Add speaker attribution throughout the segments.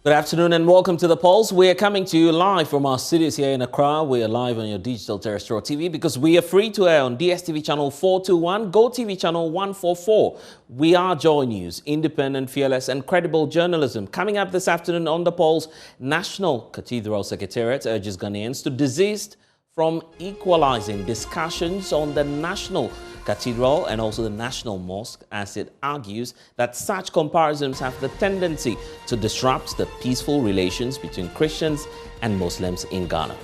Speaker 1: Good afternoon and welcome to The Pulse. We are coming to you live from our studios here in Accra. We are live on your digital terrestrial TV because we are free to air on DSTV channel 421, GoTV channel 144. We are Joy News, independent, fearless and credible journalism. Coming up this afternoon on The Pulse, National Cathedral Secretariat urges Ghanaians to desist from equalizing discussions on the National Cathedral and also the National Mosque, as it argues that such comparisons have the tendency to disrupt the peaceful relations between Christians and Muslims in Ghana.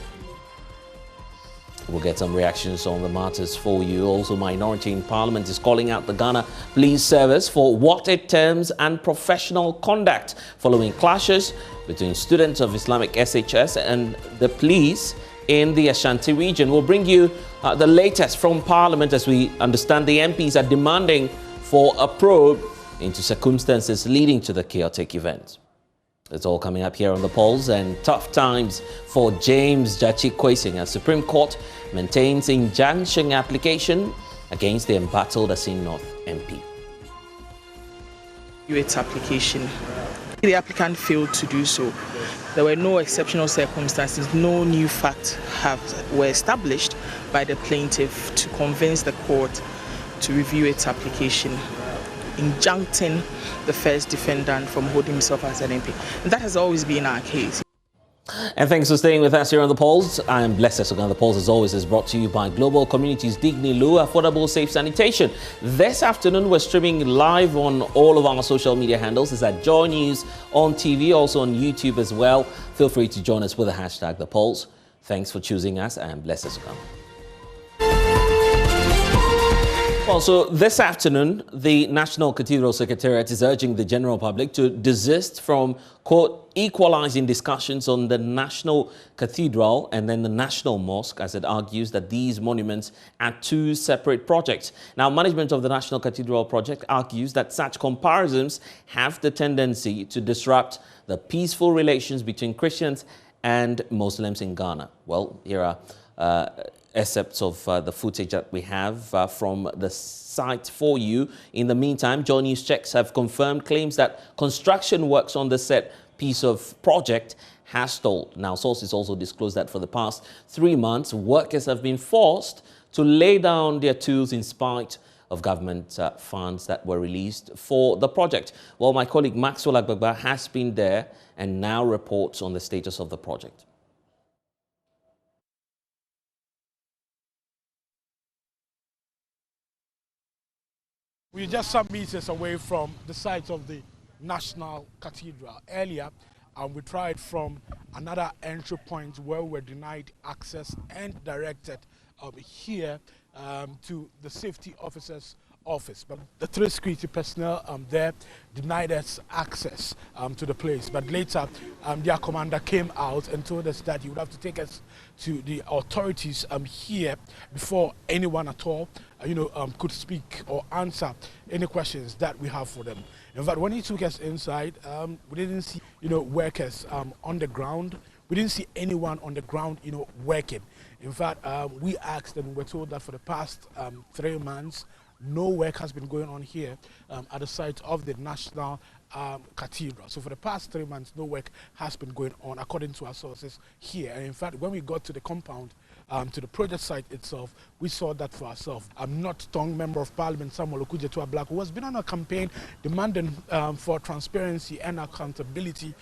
Speaker 1: We'll get some reactions on the matters for you. Also, Minority in Parliament is calling out the Ghana Police Service for what it terms unprofessional conduct following clashes between students of Islamic SHS and the police in the Ashanti region. We'll bring you the latest from Parliament. As we understand, the MPs are demanding for a probe into circumstances leading to the chaotic event. It's all coming up here on The Pulse. And tough times for James Jachi Kwesing as Supreme Court maintains injunction application against the embattled Assin North MP.
Speaker 2: Its application. The applicant failed to do so. There were no exceptional circumstances, no new facts were established by the plaintiff to convince the court to review its application, injuncting the first defendant from holding himself as an MP. And that has always been our case.
Speaker 1: And thanks for staying with us here on The Pulse. I am blessed. Sogah. The Pulse, as always, is brought to you by Global Communities Digni Lu, affordable, safe sanitation. This afternoon, we're streaming live on all of our social media handles. It's at JoyNews on TV, also on YouTube as well. Feel free to join us with the hashtag The Pulse. Thanks for choosing us. I am blessed. Sogah. Well, so this afternoon, the National Cathedral Secretariat is urging the general public to desist from, quote, equalizing discussions on the National Cathedral and then the National Mosque, as it argues that these monuments are two separate projects. Now, management of the National Cathedral project argues that such comparisons have the tendency to disrupt the peaceful relations between Christians and Muslims in Ghana. Well, here are excerpts of the footage that we have from the site for you. In the meantime, JoyNews checks have confirmed claims that construction works on the said piece of project has stalled. Now, sources also disclosed that for the past 3 months, workers have been forced to lay down their tools in spite of government funds that were released for the project. Well, my colleague Maxwell Agbagba has been there and now reports on the status of the project.
Speaker 3: We're just some meters away from the site of the National Cathedral. Earlier, we tried from another entry point where we were denied access and directed here to the safety officer's office. But the 3 security personnel there denied us access to the place. But later, their commander came out and told us that he would have to take us to the authorities here before anyone at all could speak or answer any questions that we have for them. In fact, when he took us inside, we didn't see workers on the ground. We didn't see anyone on the ground working. In fact, we asked and we were told that for the past 3 months, no work has been going on here at the site of the National Cathedral. So for the past 3 months, no work has been going on, according to our sources here. And in fact, when we got to the compound, to the project site itself, we saw that for ourselves. I'm not strong member of Parliament Samuel Okujetua Black, who has been on a campaign demanding for transparency and accountability,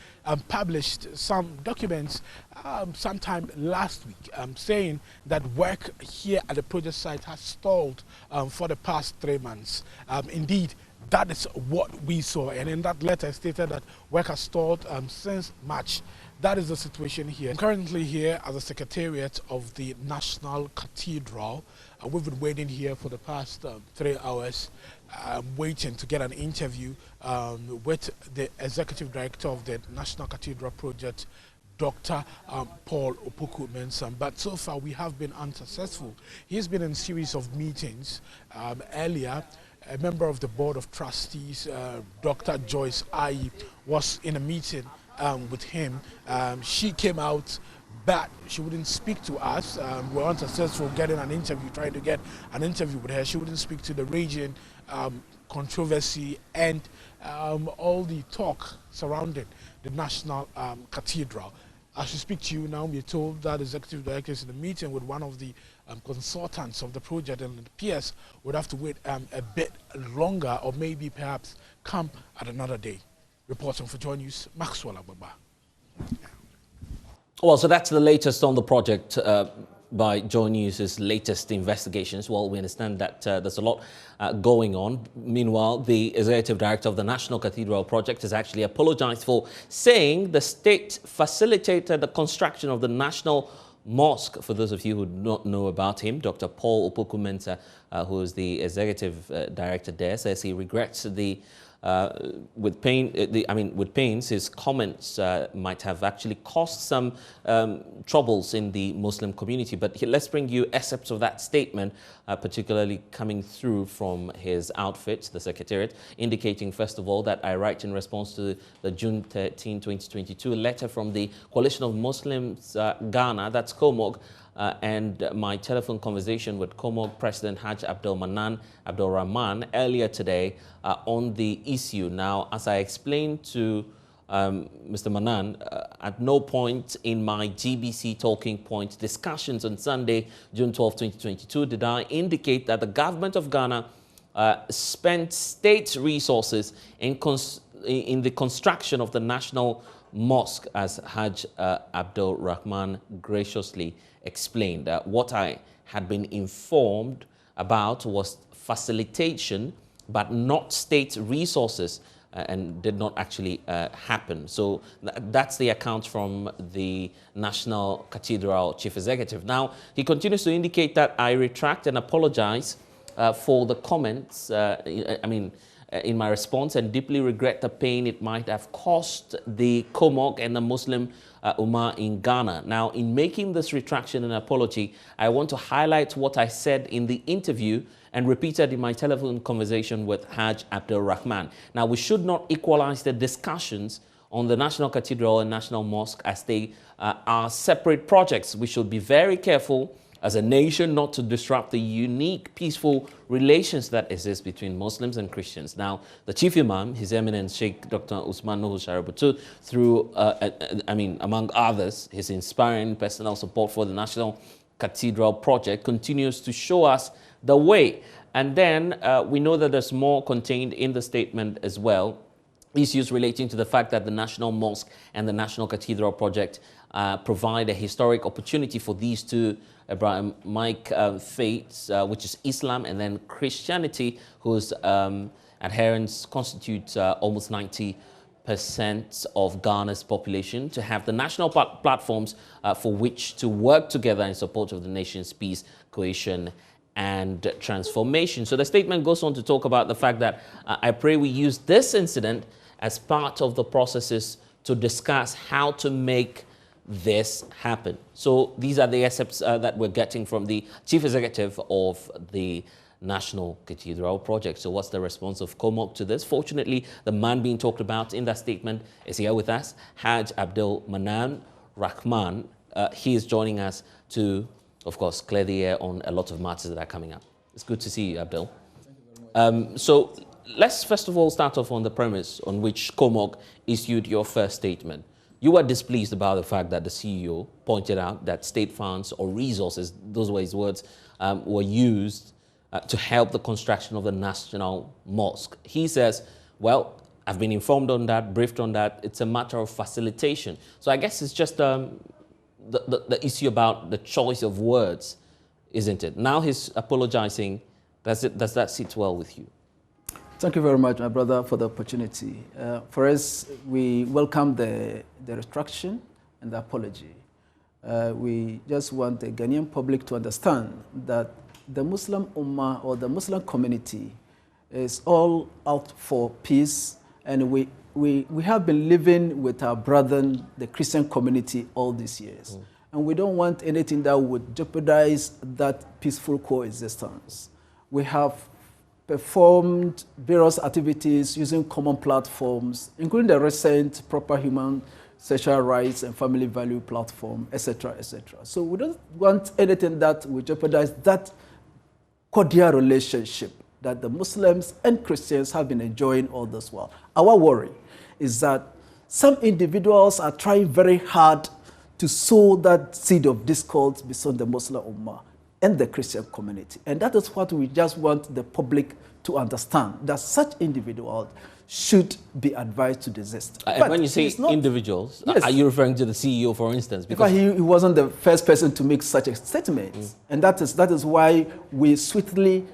Speaker 3: published some documents sometime last week saying that work here at the project site has stalled for the past 3 months. Indeed, that is what we saw, and in that letter stated that work has stalled since March. That is the situation here. I'm currently here at the Secretariat of the National Cathedral. We've been waiting here for the past 3 hours, waiting to get an interview with the Executive Director of the National Cathedral Project, Dr. Paul Opoku-Mensah. But so far we have been unsuccessful. He's been in a series of meetings. Earlier, a member of the Board of Trustees, Dr. Joyce Ayi, was in a meeting with him. She came out, but she wouldn't speak to us. We were unsuccessful getting an interview, trying to get an interview with her. She wouldn't speak to the region controversy and all the talk surrounding the National Cathedral. As we speak to you now, we're told that the executive director is in a meeting with one of the consultants of the project, and it appears would have to wait a bit longer, or maybe perhaps come at another day. Reporting for JoyNews, Maxwell Ababa.
Speaker 1: Well, so that's the latest on the project by JoyNews' latest investigations. Well, we understand that there's a lot going on. Meanwhile, the executive director of the National Cathedral project has actually apologized for saying the state facilitated the construction of the National Mosque. For those of you who do not know about him, Dr. Paul Opoku-Mensah, who is the executive director there, says he regrets with pains, his comments might have actually caused some troubles in the Muslim community. But let's bring you excerpts of that statement, particularly coming through from his outfit, the Secretariat, indicating, first of all, that I write in response to the June 13, 2022 letter from the Coalition of Muslims Ghana, that's COMOG, and my telephone conversation with COMOG President Hajj Abdul Rahman earlier today on the issue. Now, as I explained to Mr. Manan, at no point in my GBC talking point discussions on Sunday, June 12, 2022, did I indicate that the government of Ghana spent state resources in the construction of the National Mosque, as Hajj Abdul Rahman graciously explained. What I had been informed about was facilitation, but not state resources, and did not actually happen. So that's the account from the National Cathedral Chief Executive. Now, he continues to indicate that I retract and apologize for the comments, in my response, and deeply regret the pain it might have caused the COMOG and the Muslim Ummah in Ghana. Now, in making this retraction and apology, I want to highlight what I said in the interview and repeated in my telephone conversation with Hajj Abdul Rahman. Now, we should not equalize the discussions on the National Cathedral and National Mosque as they are separate projects. We should be very careful as a nation not to disrupt the unique, peaceful relations that exist between Muslims and Christians. Now, the Chief Imam, His Eminence Sheikh Dr. Usman Nuhu Shaributu, through, among others, his inspiring personal support for the National Cathedral project, continues to show us the way. And then we know that there's more contained in the statement as well. Issues relating to the fact that the National Mosque and the National Cathedral project provide a historic opportunity for these two Abrahamic faiths, which is Islam and then Christianity, whose adherents constitute almost 90% of Ghana's population, to have the national platforms for which to work together in support of the nation's peace, cohesion, and transformation. So the statement goes on to talk about the fact that I pray we use this incident as part of the processes to discuss how to make this happen. So these are the excerpts that we're getting from the Chief Executive of the National Cathedral project. So what's the response of COMOG to this? Fortunately, the man being talked about in that statement is here with us, Hajj Abdul Rahman. He is joining us to, of course, clear the air on a lot of matters that are coming up. It's good to see you, Abdul. Thank you very much. So let's first of all start off on the premise on which COMOG issued your first statement. You were displeased about the fact that the CEO pointed out that state funds or resources, those were his words, were used to help the construction of the National Mosque. He says, well, I've been informed on that, briefed on that. It's a matter of facilitation. So I guess it's just the issue about the choice of words, isn't it? Now he's apologizing. Does that sit well with you?
Speaker 4: Thank you very much, my brother, for the opportunity. For us, we welcome the retraction and the apology. We just want the Ghanaian public to understand that the Muslim Ummah or the Muslim community is all out for peace, and we have been living with our brethren, the Christian community, all these years. And we don't want anything that would jeopardize that peaceful coexistence. We have performed various activities using common platforms, including the recent Proper Human Sexual Rights and Family Value Platform, etc., etc. So we don't want anything that will jeopardize that cordial relationship that the Muslims and Christians have been enjoying all this while. Our worry is that some individuals are trying very hard to sow that seed of discord between the Muslim Ummah and the Christian community. And that is what we just want the public to understand, that such individuals should be advised to desist.
Speaker 1: When you say individuals,
Speaker 4: yes.
Speaker 1: Are you referring to the CEO, for instance?
Speaker 4: Because he wasn't the first person to make such a statement. And that is why we swiftly,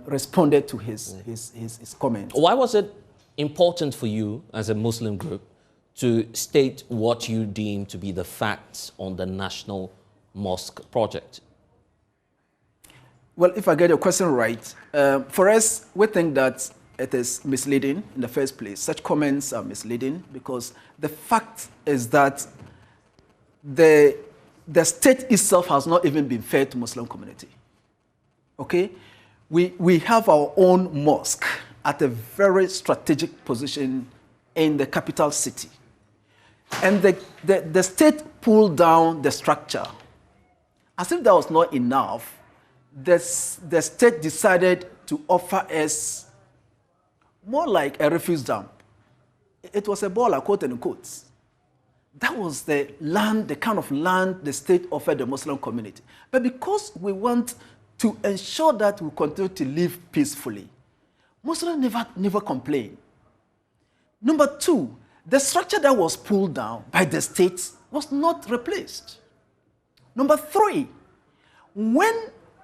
Speaker 4: responded to his comments.
Speaker 1: Why was it important for you as a Muslim group to state what you deem to be the facts on the National Mosque project?
Speaker 4: Well, if I get your question right, for us, we think that it is misleading in the first place. Such comments are misleading because the fact is that the state itself has not even been fair to Muslim community. Okay? We have our own mosque at a very strategic position in the capital city. And the state pulled down the structure. As if that was not enough, the state decided to offer us more like a refuse dump. It was a baller, quote and quote. That was the land, the kind of land the state offered the Muslim community. But because we want to ensure that we continue to live peacefully, Muslims never complain. Number two, the structure that was pulled down by the state was not replaced. Number three, when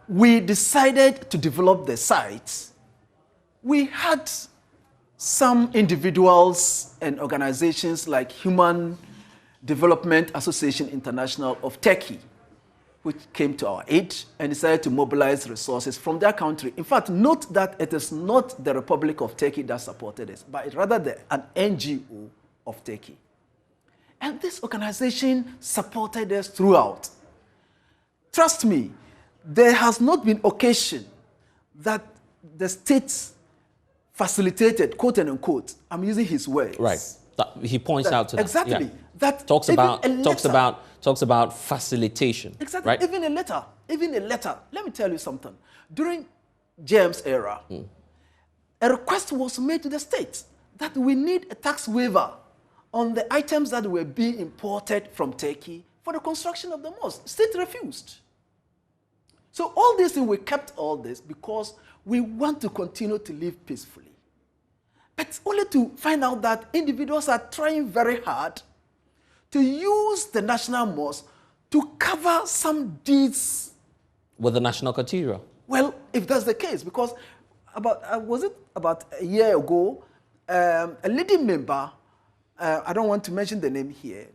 Speaker 4: we decided to develop the site, we had some individuals and organizations like Human Development Association International of Turkey, which came to our aid and decided to mobilize resources from their country. In fact, note that it is not the Republic of Turkey that supported us, but rather an NGO of Turkey. And this organization supported us throughout. Trust me, there has not been occasion that the state facilitated, quote and unquote, I'm using his words.
Speaker 1: Right. He points out to that.
Speaker 4: Exactly.
Speaker 1: Yeah.
Speaker 4: That
Speaker 1: talks about facilitation.
Speaker 4: Exactly.
Speaker 1: Right?
Speaker 4: Even a letter. Let me tell you something. During James' era, a request was made to the state that we need a tax waiver on the items that were being imported from Turkey for the construction of the mosque. State refused. So all this thing, we kept all this because we want to continue to live peacefully. But only to find out that individuals are trying very hard to use the National Mosque to cover some deeds.
Speaker 1: With the National Cathedral?
Speaker 4: Well, if that's the case, because about a year ago, a leading member, I don't want to mention the name here,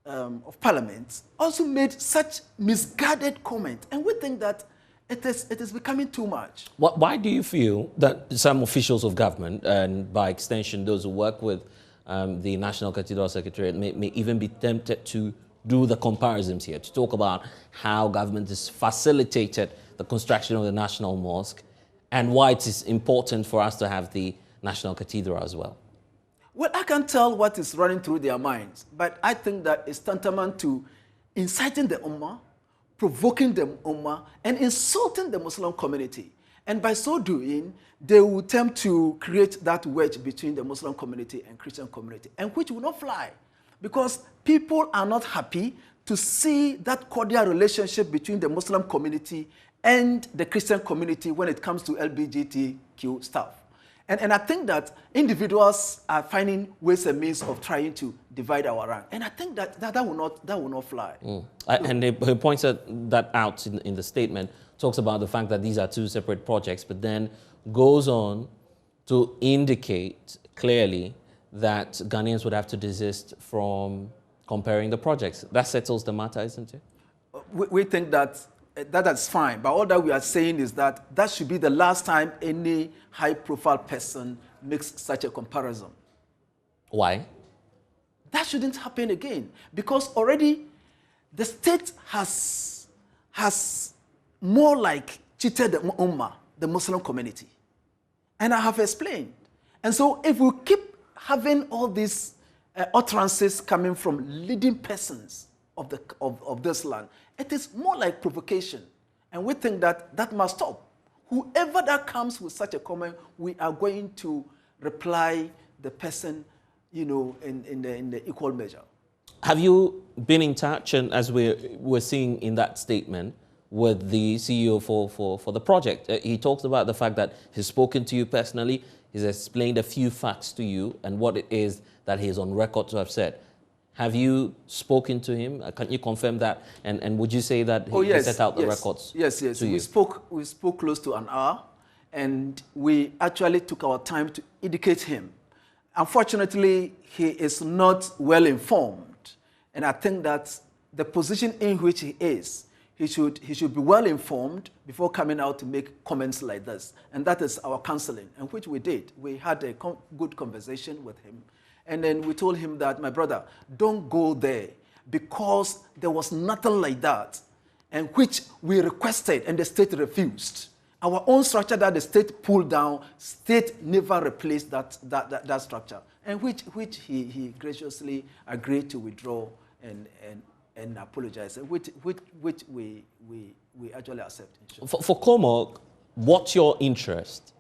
Speaker 4: of Parliament, also made such misguided comment. And we think that it is becoming too much.
Speaker 1: Why do you feel that some officials of government, and by extension those who work with the National Cathedral Secretariat, may even be tempted to do the comparisons here, to talk about how government has facilitated the construction of the National Mosque and why it is important for us to have the National Cathedral as well?
Speaker 4: Well, I can't tell what is running through their minds, but I think that it's tantamount to inciting the Ummah, provoking the Ummah, and insulting the Muslim community. And by so doing, they will attempt to create that wedge between the Muslim community and Christian community, and which will not fly, because people are not happy to see that cordial relationship between the Muslim community and the Christian community when it comes to LGBTQ stuff. And I think that individuals are finding ways and means of trying to divide our rank. And I think that will not fly.
Speaker 1: And he points that out in the statement, talks about the fact that these are two separate projects, but then goes on to indicate clearly that Ghanaians would have to desist from comparing the projects. That settles the matter, isn't it?
Speaker 4: We think that that's fine, but all that we are saying is that that should be the last time any high-profile person makes such a comparison.
Speaker 1: Why?
Speaker 4: That shouldn't happen again, because already the state has more like cheated the Ummah, the Muslim community. And I have explained. And so if we keep having all these utterances coming from leading persons of this land, it is more like provocation. And we think that that must stop. whoever that comes with such a comment, we are going to reply the person, you know, in the equal measure.
Speaker 1: Have you been in touch, and as we're seeing in that statement, with the CEO for the project? He talks about the fact that he's spoken to you personally, he's explained a few facts to you and what it is that he's on record to have said. Have you spoken to him? Can you confirm that? And would you say that he set out the records?
Speaker 4: Yes. We spoke close to an hour, and we actually took our time to educate him. Unfortunately, he is not well informed. And I think that the position in which he is, he should be well informed before coming out to make comments like this. And that is our counseling, and which we did. We had a good conversation with him. And then we told him that, my brother, don't go there, because there was nothing like that, and which we requested and the state refused. Our own structure that the state pulled down, state never replaced that structure, and which he graciously agreed to withdraw and apologize, which we actually accept.
Speaker 1: For COMOG, what's your interest?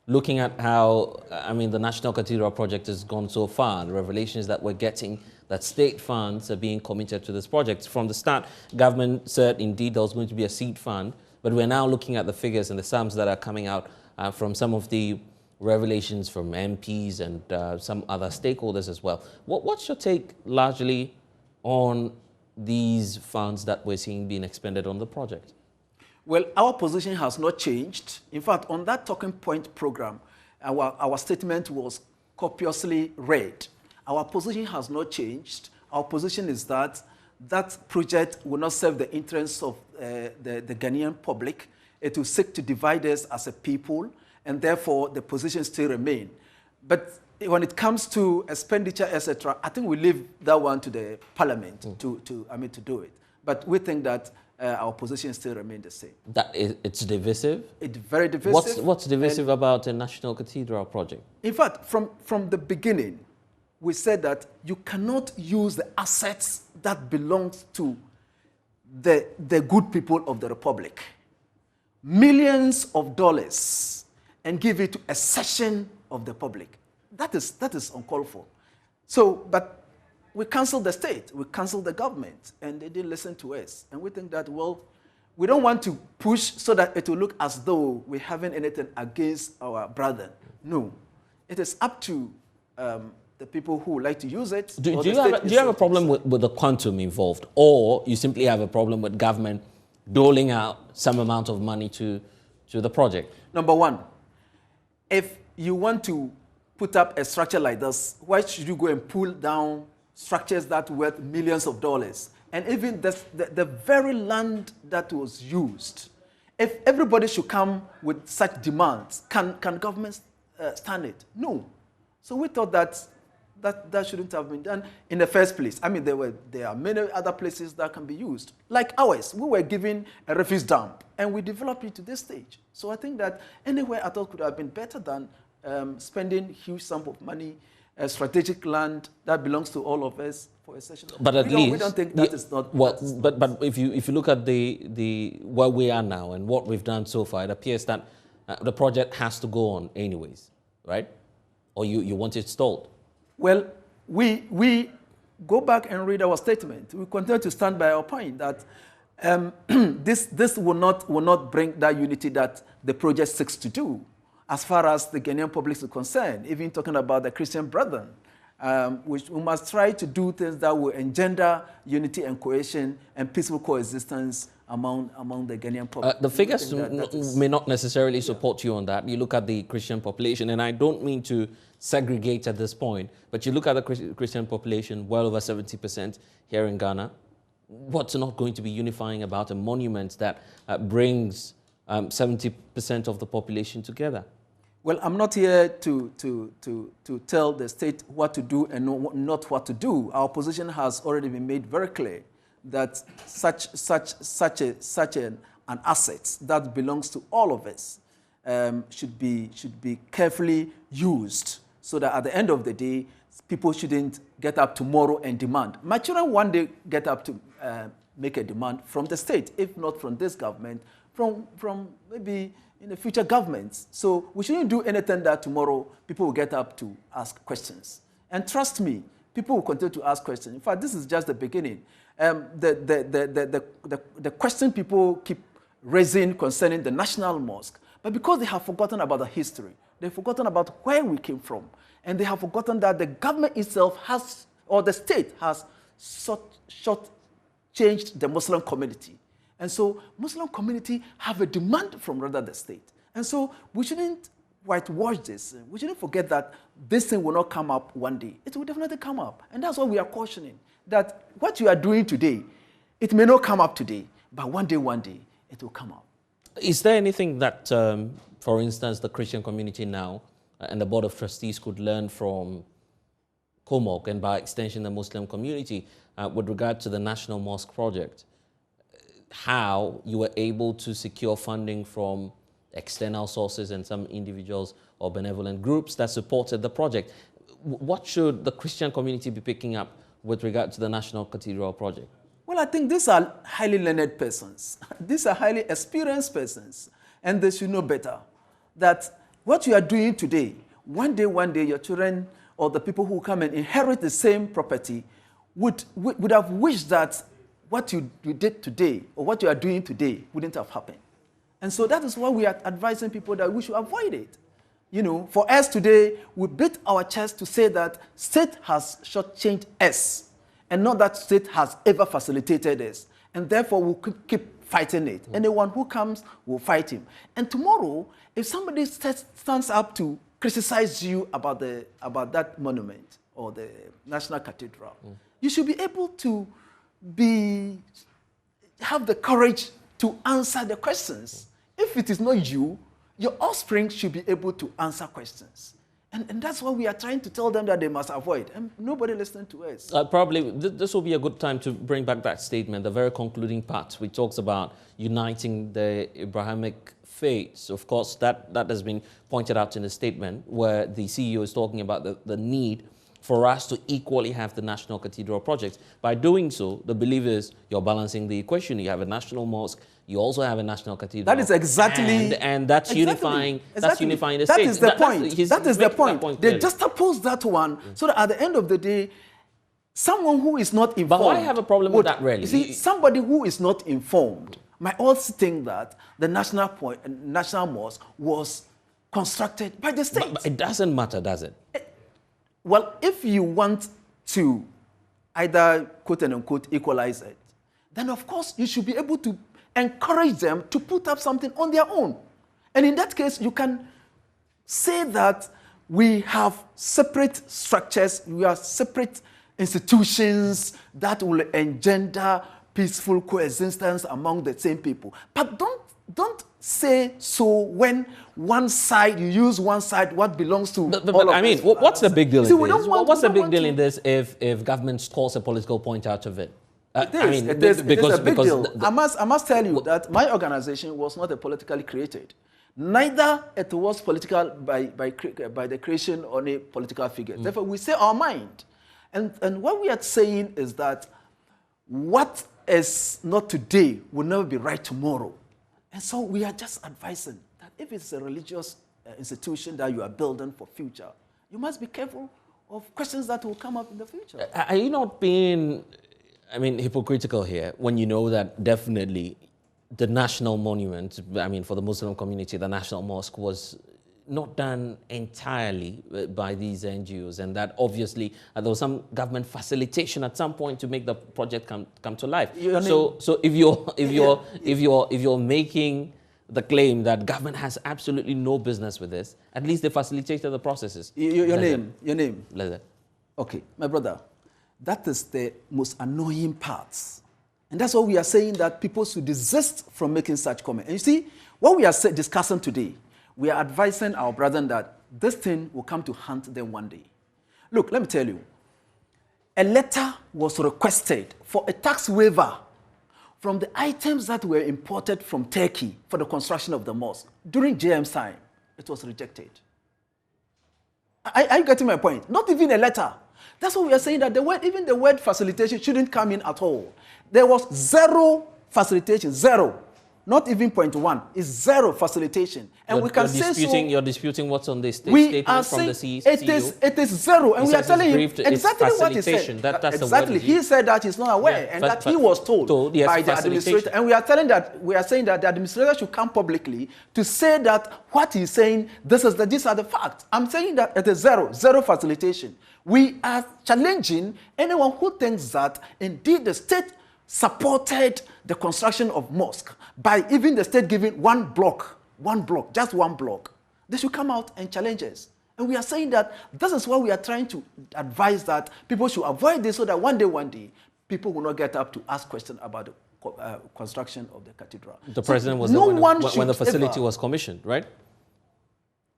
Speaker 1: Looking at how, I mean, the National Cathedral project has gone so far, the revelations that we're getting, that state funds are being committed to this project. From the start, government said indeed there was going to be a seed fund, but we're now looking at the figures and the sums that are coming out from some of the revelations from MPs and some other stakeholders as well. What's your take largely on these funds that we're seeing being expended on the project?
Speaker 4: Well, our position has not changed. In fact, on that talking point program, our statement was copiously read. Our position has not changed. Our position is that that project will not serve the interests of the Ghanaian public. It will seek to divide us as a people, and therefore the position still remain. But when it comes to expenditure, etc., I think we leave that one to the Parliament to do it. But we think that our position still remains the same.
Speaker 1: It's divisive?
Speaker 4: It's very divisive.
Speaker 1: What's divisive about a National Cathedral project? In
Speaker 4: fact, from the beginning, we said that you cannot use the assets that belong to the good people of the Republic, millions of dollars, and give it to a section of the public. That is uncalled for. So, but we canceled the state, we canceled the government, and they didn't listen to us. And we think that, well, we don't want to push so that it will look as though we haven't anything against our brother. No. It is up to the people who like to use it.
Speaker 1: Do you have a problem with the quantum involved, or you simply have a problem with government doling out some amount of money to the project?
Speaker 4: Number one, if you want to put up a structure like this, why should you go and pull down structures that worth millions of dollars? And even the very land that was used, if everybody should come with such demands, can government stand it? No. So we thought that shouldn't have been done in the first place. I mean, there are many other places that can be used. Like ours, we were given a refuse dump, and we developed it to this stage. So I think that anywhere I thought could have been better than spending huge sum of money, strategic land that belongs to all of us for a session.
Speaker 1: But at least
Speaker 4: we don't think that is not.
Speaker 1: Well, but if you look at the where we are now and what we've done so far, it appears that the project has to go on anyways, right? Or you want it stalled?
Speaker 4: Well, we go back and read our statement. We continue to stand by our point that this will not bring that unity that the project seeks to do. As far as the Ghanaian public is concerned, even talking about the Christian brethren, we must try to do things that will engender unity and cohesion and peaceful coexistence among the Ghanaian public.
Speaker 1: The figures may not necessarily support you on that. You look at the Christian population, and I don't mean to segregate at this point, but you look at the Christian population, well over 70% here in Ghana. What's not going to be unifying about a monument that brings 70% of the population together?
Speaker 4: Well, I'm not here to tell the state what to do and not what to do. Our position has already been made very clear that such an asset that belongs to all of us should be carefully used, so that at the end of the day, people shouldn't get up tomorrow and demand. My children one day get up to make a demand from the state, if not from this government, from maybe in the future governments. So we shouldn't do anything that tomorrow people will get up to ask questions. And trust me, people will continue to ask questions. In fact, this is just the beginning. The question people keep raising concerning the National Mosque, but because they have forgotten about the history, they've forgotten about where we came from, and they have forgotten that the government itself has, or the state has, short-changed the Muslim community. And so Muslim community have a demand from rather the state. And so we shouldn't whitewash this. We shouldn't forget that this thing will not come up one day. It will definitely come up. And that's why we are cautioning that what you are doing today, it may not come up today, but one day, it will come up.
Speaker 1: Is there anything that, for instance, the Christian community now and the Board of Trustees could learn from COMOG and by extension the Muslim community with regard to the National Mosque project? How you were able to secure funding from external sources and some individuals or benevolent groups that supported the project. What should the Christian community be picking up with regard to the National Cathedral project?
Speaker 4: Well, I think these are highly learned persons. These are highly experienced persons, and they should know better that what you are doing today, one day, your children or the people who come and inherit the same property would have wished that what you did today or what you are doing today wouldn't have happened. And so that is why we are advising people that we should avoid it. You know, for us today, we beat our chest to say that state has shortchanged us and not that state has ever facilitated us. And therefore, we'll keep fighting it. Anyone who comes, will fight him. And tomorrow, if somebody stands up to criticize you about that monument or the National Cathedral, you should be able to have the courage to answer the questions. If it is not you, your offspring should be able to answer questions. And that's what we are trying to tell them that they must avoid. And nobody listening to us.
Speaker 1: Probably this will be a good time to bring back that statement, the very concluding part, which talks about uniting the Abrahamic faiths. Of course, that has been pointed out in the statement where the CEO is talking about the need for us to equally have the National Cathedral project. By doing so, the belief is you're balancing the equation. You have a national mosque, you also have a national cathedral.
Speaker 4: That is exactly...
Speaker 1: And that's unifying That's unifying the
Speaker 4: state.
Speaker 1: state.
Speaker 4: That is the point. That is the point. They just oppose that one so that at the end of the day, someone who is not informed... But
Speaker 1: why have a problem with that, really?
Speaker 4: You see, somebody who is not informed might also think that the national mosque was constructed by the state.
Speaker 1: But it doesn't matter, does it?
Speaker 4: Well, if you want to either, quote and unquote, equalize it, then of course you should be able to encourage them to put up something on their own. And in that case, you can say that we have separate structures, we have separate institutions that will engender peaceful coexistence among the same people. But don't say so when one side, you use one side, what belongs to all of
Speaker 1: I mean,
Speaker 4: us.
Speaker 1: what's the big deal in this? What's the big deal in
Speaker 4: this
Speaker 1: if government scores a political point out of it?
Speaker 4: It is a big deal. I must tell you that my organization was not politically created. Neither it was political by the creation of a political figure. Therefore, we say our mind. And what we are saying is that what is not today will never be right tomorrow. And so we are just advising that if it's a religious institution that you are building for future, you must be careful of questions that will come up in the future.
Speaker 1: Are you not being, hypocritical here when you know that definitely the national monument, for the Muslim community, the National Mosque was not done entirely by these NGOs, and that obviously there was some government facilitation at some point to make the project come to life. So if you're making the claim that government has absolutely no business with this, at least they facilitated the processes.
Speaker 4: Your name.
Speaker 1: Leather.
Speaker 4: Okay, my brother, that is the most annoying part. And that's why we are saying that people should desist from making such comments. And you see, what we are discussing today, we are advising our brethren that this thing will come to haunt them one day. Look, let me tell you. A letter was requested for a tax waiver from the items that were imported from Turkey for the construction of the mosque. During JM's time, it was rejected. Are you getting my point? Not even a letter. That's why we are saying that even the word facilitation shouldn't come in at all. There was zero facilitation, zero. not even 0.1, is zero facilitation. And we can say so.
Speaker 1: You're disputing what's on this
Speaker 4: We are
Speaker 1: statement from the
Speaker 4: saying
Speaker 1: CEO.
Speaker 4: it is zero, and we are telling him exactly what he said.
Speaker 1: That's
Speaker 4: exactly, he said that he's not aware, and that he was told
Speaker 1: yes,
Speaker 4: by the administrator. And we are saying that the administrator should come publicly to say that what he's saying, these are the facts. I'm saying that it is zero facilitation. We are challenging anyone who thinks that indeed the state supported the construction of mosque by even the state giving one block, just one block. They should come out and challenge us. And we are saying that this is why we are trying to advise that people should avoid this so that one day, people will not get up to ask questions about the construction of the cathedral.
Speaker 1: The president was there when the facility was commissioned, right?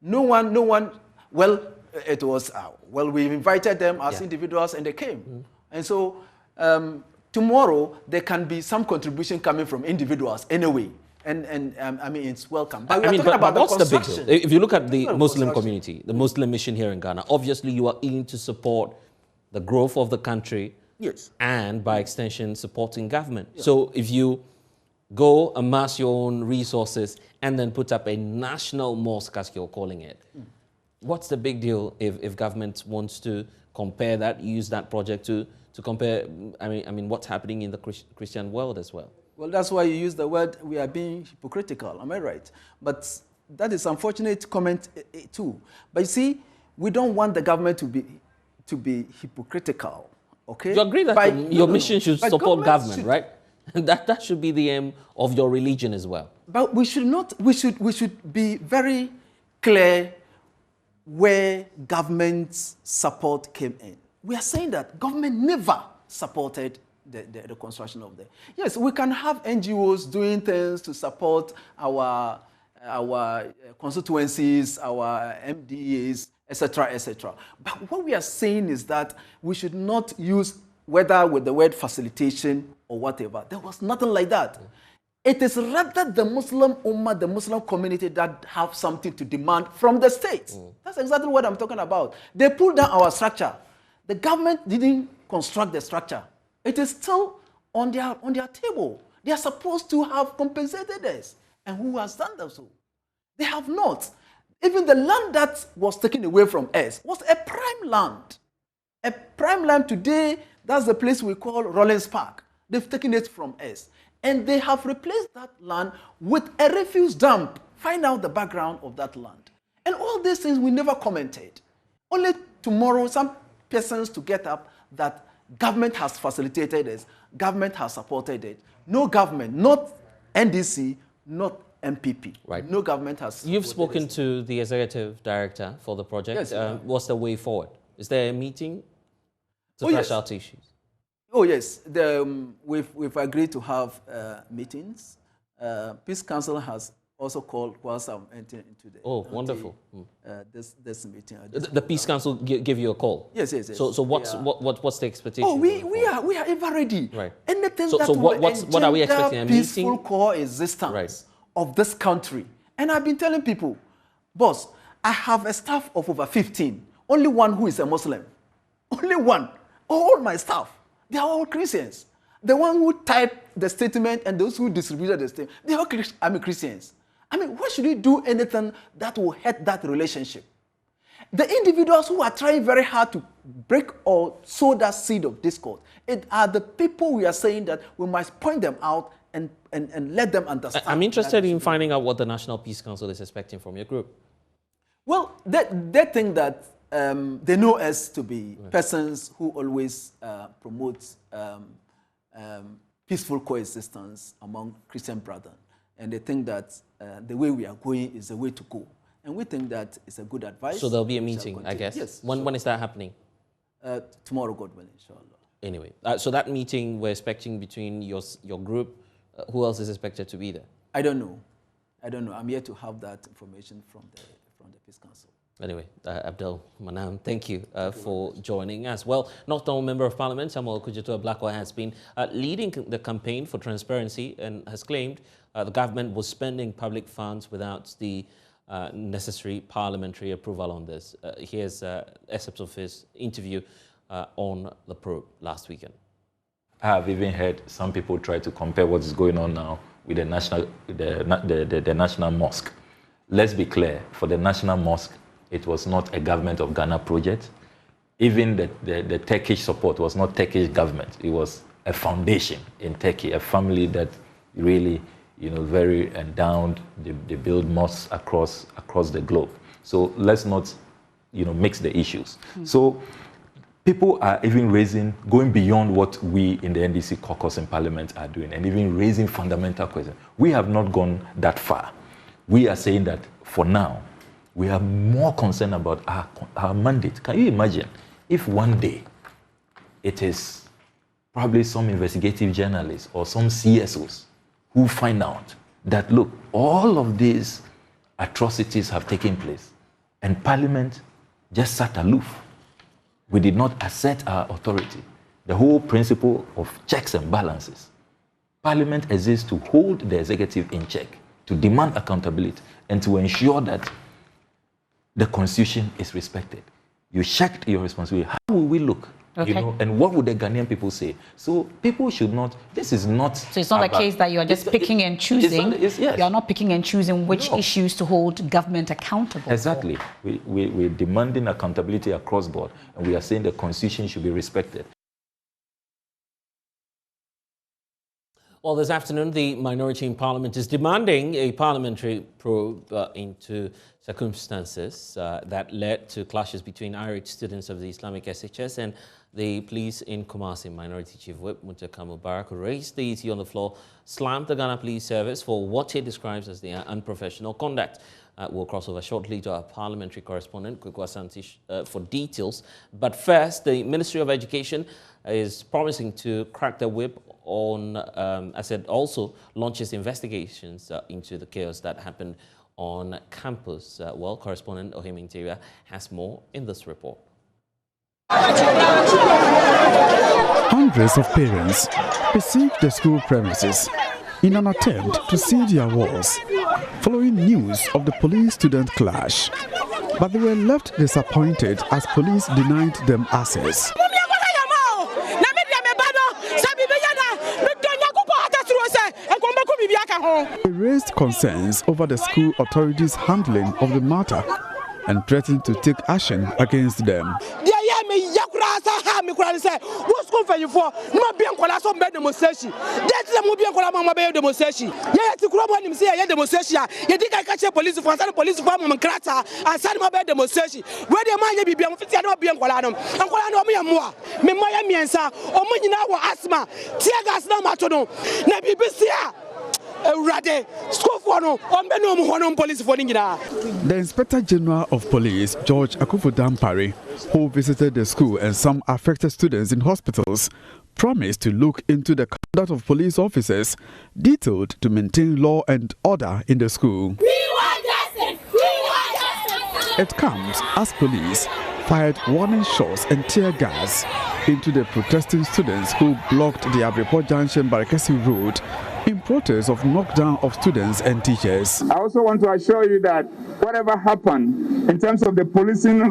Speaker 4: No one, well, it was, we invited them as individuals and they came. And so tomorrow there can be some contribution coming from individuals anyway. And I mean, it's welcome. But
Speaker 1: what's the big deal? If you look at the Muslim community, the Muslim mission here in Ghana, obviously you are in to support the growth of the country.
Speaker 4: Yes.
Speaker 1: And by extension, supporting government. Yeah. So if you go amass your own resources and then put up a national mosque, as you're calling it, what's the big deal if government wants to compare that, use that project to compare, I mean, what's happening in the Christian world as well?
Speaker 4: Well, that's why you use the word, we are being hypocritical, am I right? But that is unfortunate comment too. But you see, we don't want the government to be hypocritical, okay?
Speaker 1: You agree that your mission should support government, right? That should be the aim of your religion as well.
Speaker 4: But we should be very clear where government's support came in. We are saying that government never supported the construction of the... Yes, we can have NGOs doing things to support our constituencies, our MDAs, etc., etc. But what we are saying is that we should not use whether with the word facilitation or whatever. There was nothing like that. It is rather the Muslim Ummah, the Muslim community that have something to demand from the state. That's exactly what I'm talking about. They pulled down our structure. The government didn't construct the structure. It is still on their table. They are supposed to have compensated us. And who has done that so? They have not. Even the land that was taken away from us was a prime land. A prime land today, that's the place we call Rollins Park. They've taken it from us. And they have replaced that land with a refuse dump. Find out the background of that land. And all these things we never commented. Only tomorrow, some persons to get up that government has facilitated it, government has supported it. No government, not NDC, not MPP. Right. No government has.
Speaker 1: You've spoken to the executive director for the project. Yes, what's the way forward? Is there a meeting to flesh out issues?
Speaker 4: Oh yes, we've agreed to have meetings. Peace Council has also called whilst I'm entering into the...
Speaker 1: Oh, wonderful.
Speaker 4: This meeting.
Speaker 1: The Peace Council give you a call?
Speaker 4: Yes.
Speaker 1: So what's the expectation?
Speaker 4: Oh, we are ever ready.
Speaker 1: Right.
Speaker 4: Anything
Speaker 1: so what are we expecting? A
Speaker 4: peaceful
Speaker 1: meeting?
Speaker 4: Coexistence of this country. And I've been telling people, boss, I have a staff of over 15. Only one who is a Muslim. Only one. All my staff, they are all Christians. The one who typed the statement and those who distributed the statement, they are Christians. I mean, why should we do anything that will hurt that relationship? The individuals who are trying very hard to break or sow that seed of discord, it are the people we are saying that we must point them out and let them understand.
Speaker 1: I'm interested in finding out what the National Peace Council is expecting from your group.
Speaker 4: Well, they think that they know us to be persons who always promote peaceful coexistence among Christian brethren. And they think that the way we are going is the way to go. And we think that it's a good advice.
Speaker 1: So there'll be a meeting, I guess?
Speaker 4: Yes.
Speaker 1: When is that happening?
Speaker 4: Tomorrow, God willing, inshallah.
Speaker 1: Anyway, so that meeting we're expecting between your group, who else is expected to be there?
Speaker 4: I don't know. I'm yet to have that information from the Peace Council.
Speaker 1: Anyway, Abdel Manam, thank you for joining us. Well, not all Member of Parliament, Samuel Kujatua Blackwell, has been leading the campaign for transparency and has claimed the government was spending public funds without the necessary parliamentary approval on this. Here's excerpts of his interview on the probe last weekend.
Speaker 5: I have even heard some people try to compare what is going on now with the national mosque. Let's be clear, for the national mosque, it was not a government of Ghana project. Even the Turkish support was not Turkish government. It was a foundation in Turkey, a family that really, very endowed. They build mosques across the globe. So let's not, mix the issues. So people are even going beyond what we in the NDC caucus in Parliament are doing, and even raising fundamental questions. We have not gone that far. We are saying that for now, we are more concerned about our mandate. Can you imagine if one day it is probably some investigative journalists or some CSOs who find out that, look, all of these atrocities have taken place and Parliament just sat aloof. We did not assert our authority. The whole principle of checks and balances. Parliament exists to hold the executive in check, to demand accountability, and to ensure that the Constitution is respected. You checked your responsibility. How will we look?
Speaker 6: Okay.
Speaker 5: And what would the Ghanaian people say? So people should not, this is not...
Speaker 6: So it's not a case that you are just picking and choosing.
Speaker 5: Yes.
Speaker 6: You are not picking and choosing which issues to hold government accountable
Speaker 5: Exactly. We're demanding accountability across board, and we are saying the Constitution should be respected.
Speaker 1: Well, this afternoon, the minority in Parliament is demanding a parliamentary probe into circumstances that led to clashes between irate students of the Islamic SHS and the police in Kumasi. Minority Chief Whip Muntaka Mubarak raised the issue on the floor, slammed the Ghana Police Service for what he describes as their unprofessional conduct. We'll cross over shortly to our parliamentary correspondent, Kweku Asante, for details. But first, the Ministry of Education is promising to crack the whip on, as it also launches investigations into the chaos that happened on campus. Well, correspondent Ohim Interior has more in this report.
Speaker 7: Hundreds of parents besieged the school premises in an attempt to see their walls following news of the police-student clash. But they were left disappointed as police denied them access. They raised concerns over the school authorities' handling of the matter and threatened to take action against them. The Inspector General of Police, George Akufu-Dampare, who visited the school and some affected students in hospitals, promised to look into the conduct of police officers detailed to maintain law and order in the school.
Speaker 8: We want justice! We want justice!
Speaker 7: It comes as police fired warning shots and tear gas into the protesting students who blocked the Abreport Junction Barakesi Road in protest of knockdown of students and teachers.
Speaker 9: I also want to assure you that whatever happened in terms of the policing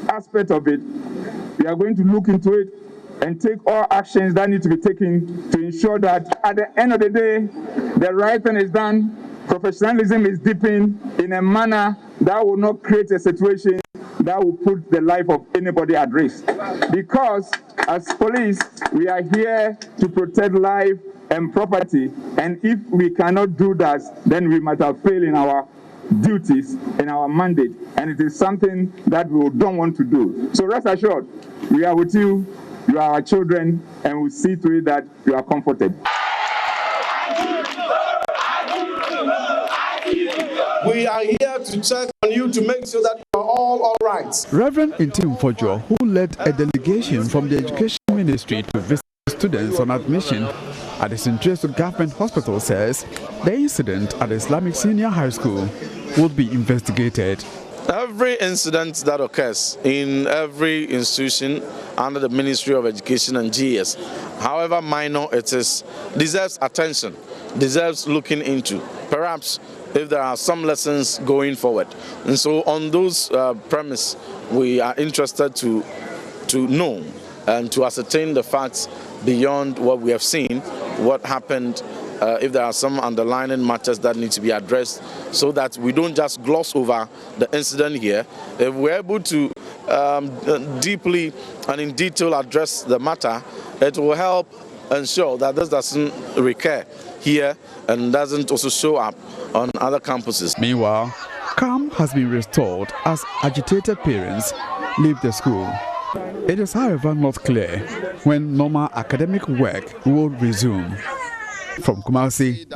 Speaker 9: aspect of it, we are going to look into it and take all actions that need to be taken to ensure that at the end of the day, the right thing is done, professionalism is deepened in a manner that will not create a situation that will put the life of anybody at risk. Because as police, we are here to protect life and property, and if we cannot do that, then we might have failed in our duties, in our mandate, and it is something that we don't want to do. So rest assured, we are with you, you are our children, and we'll see to it that you are comforted.
Speaker 10: We are here to check on you to make sure that you are all right.
Speaker 7: Reverend Intim Fojo, who led a delegation from the Education Ministry to visit students on admission at the Central Government Hospital, says the incident at the Islamic Senior High School would be investigated.
Speaker 10: Every incident that occurs in every institution under the Ministry of Education and GS, however minor it is, deserves attention, deserves looking into. Perhaps if there are some lessons going forward. And so on those premise, we are interested to know and to ascertain the facts beyond what we have seen, what happened if there are some underlying matters that need to be addressed, so that we don't just gloss over the incident here. If we're able to deeply and in detail address the matter, it will help ensure that this doesn't recur here and doesn't also show up on other campuses.
Speaker 7: Meanwhile, calm has been restored as agitated parents leave the school. It is, however, not clear when normal academic work will resume. From Kumasi,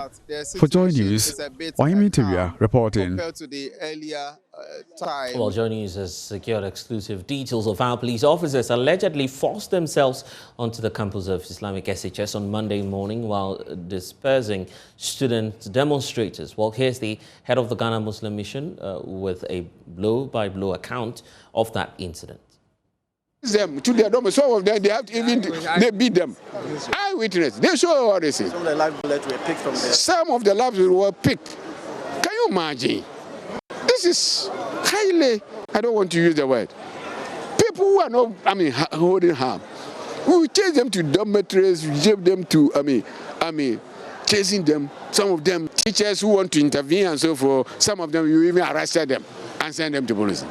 Speaker 7: for JoyNews, Parliamentary reporting.
Speaker 1: Well, JoyNews has secured exclusive details of how police officers allegedly forced themselves onto the campus of Islamic SHS on Monday morning while dispersing student demonstrators. Well, here's the head of the Ghana Muslim Mission with a blow-by-blow account of that incident.
Speaker 11: Them to their dome. Some of them they beat them. Eyewitness. They show what they say. Some of the live bullets were picked from there. Some of the lives were picked. Can you imagine? This is highly, I don't want to use the word. People who are not, holding harm. We will chase them to dormitories, we give them to, chasing them. Some of them teachers who want to intervene and so forth. Some of them you even arrested them and send them to police.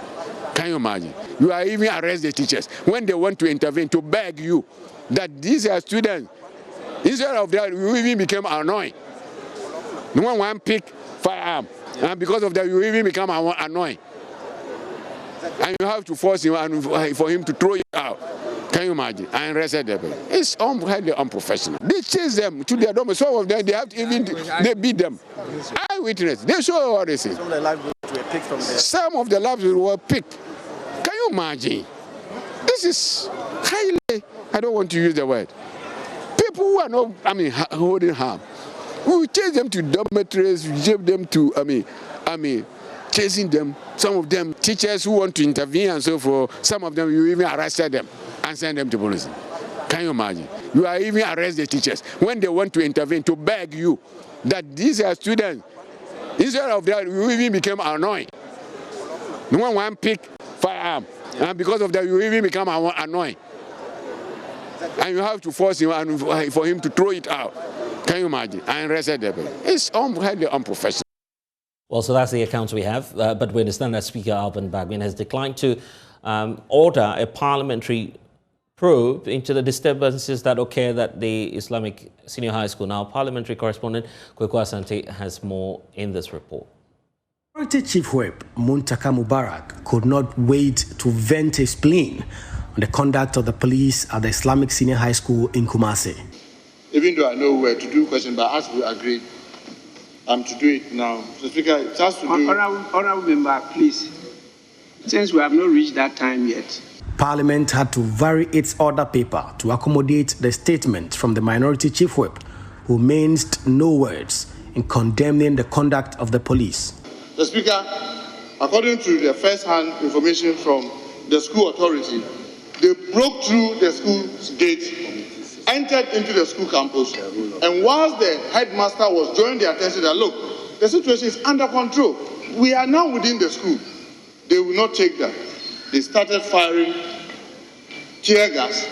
Speaker 11: Can you imagine? You are even arrest the teachers when they want to intervene to beg you that these are students. Instead of that, you even become annoying. No one want pick firearm, and because of that, you even become annoying. And you have to force him and for him to throw it out. Can you imagine? And arrested them. It's highly unprofessional. They chase them to their dome. Some of them they beat them. Eyewitness. They show what they say. Some of the lives were picked from there. Some of the lives were picked. Can you imagine? This is highly, I don't want to use the word. People who are not, holding harm. We will chase them to dormitories, we give them to, chasing them. Some of them teachers who want to intervene and so forth. Some of them you even arrested them and send them to police. Can you imagine? You are even arrest the teachers when they want to intervene to beg you that these are students. Instead of that, you even become annoying. No one want pick firearm, and because of that, you even become annoying. And you have to force him and for him to throw it out. Can you imagine? And arrested them. It's highly unprofessional.
Speaker 1: Well, so that's the accounts we have, but we understand that Speaker Alban Bagbin has declined to order a parliamentary probe into the disturbances that occurred at the Islamic Senior High School. Now, parliamentary correspondent Kweku Asante has more in this report.
Speaker 12: Minority Chief Whip Muntaka Mubarak could not wait to vent his spleen on the conduct of the police at the Islamic Senior High School in Kumasi.
Speaker 13: Even though I know where to do questions, but as we agreed, I'm to do it now. So, Speaker, it has to do...
Speaker 14: Honourable Member, please, since we have not reached that time yet.
Speaker 12: Parliament had to vary its order paper to accommodate the statement from the Minority Chief Whip, who minced no words in condemning the conduct of the police.
Speaker 13: The Speaker, according to the first-hand information from the school authority, they broke through the school's gate, entered into the school campus, and whilst the headmaster was drawing their attention that, look, the situation is under control. We are now within the school. They will not take that. They started firing tear gas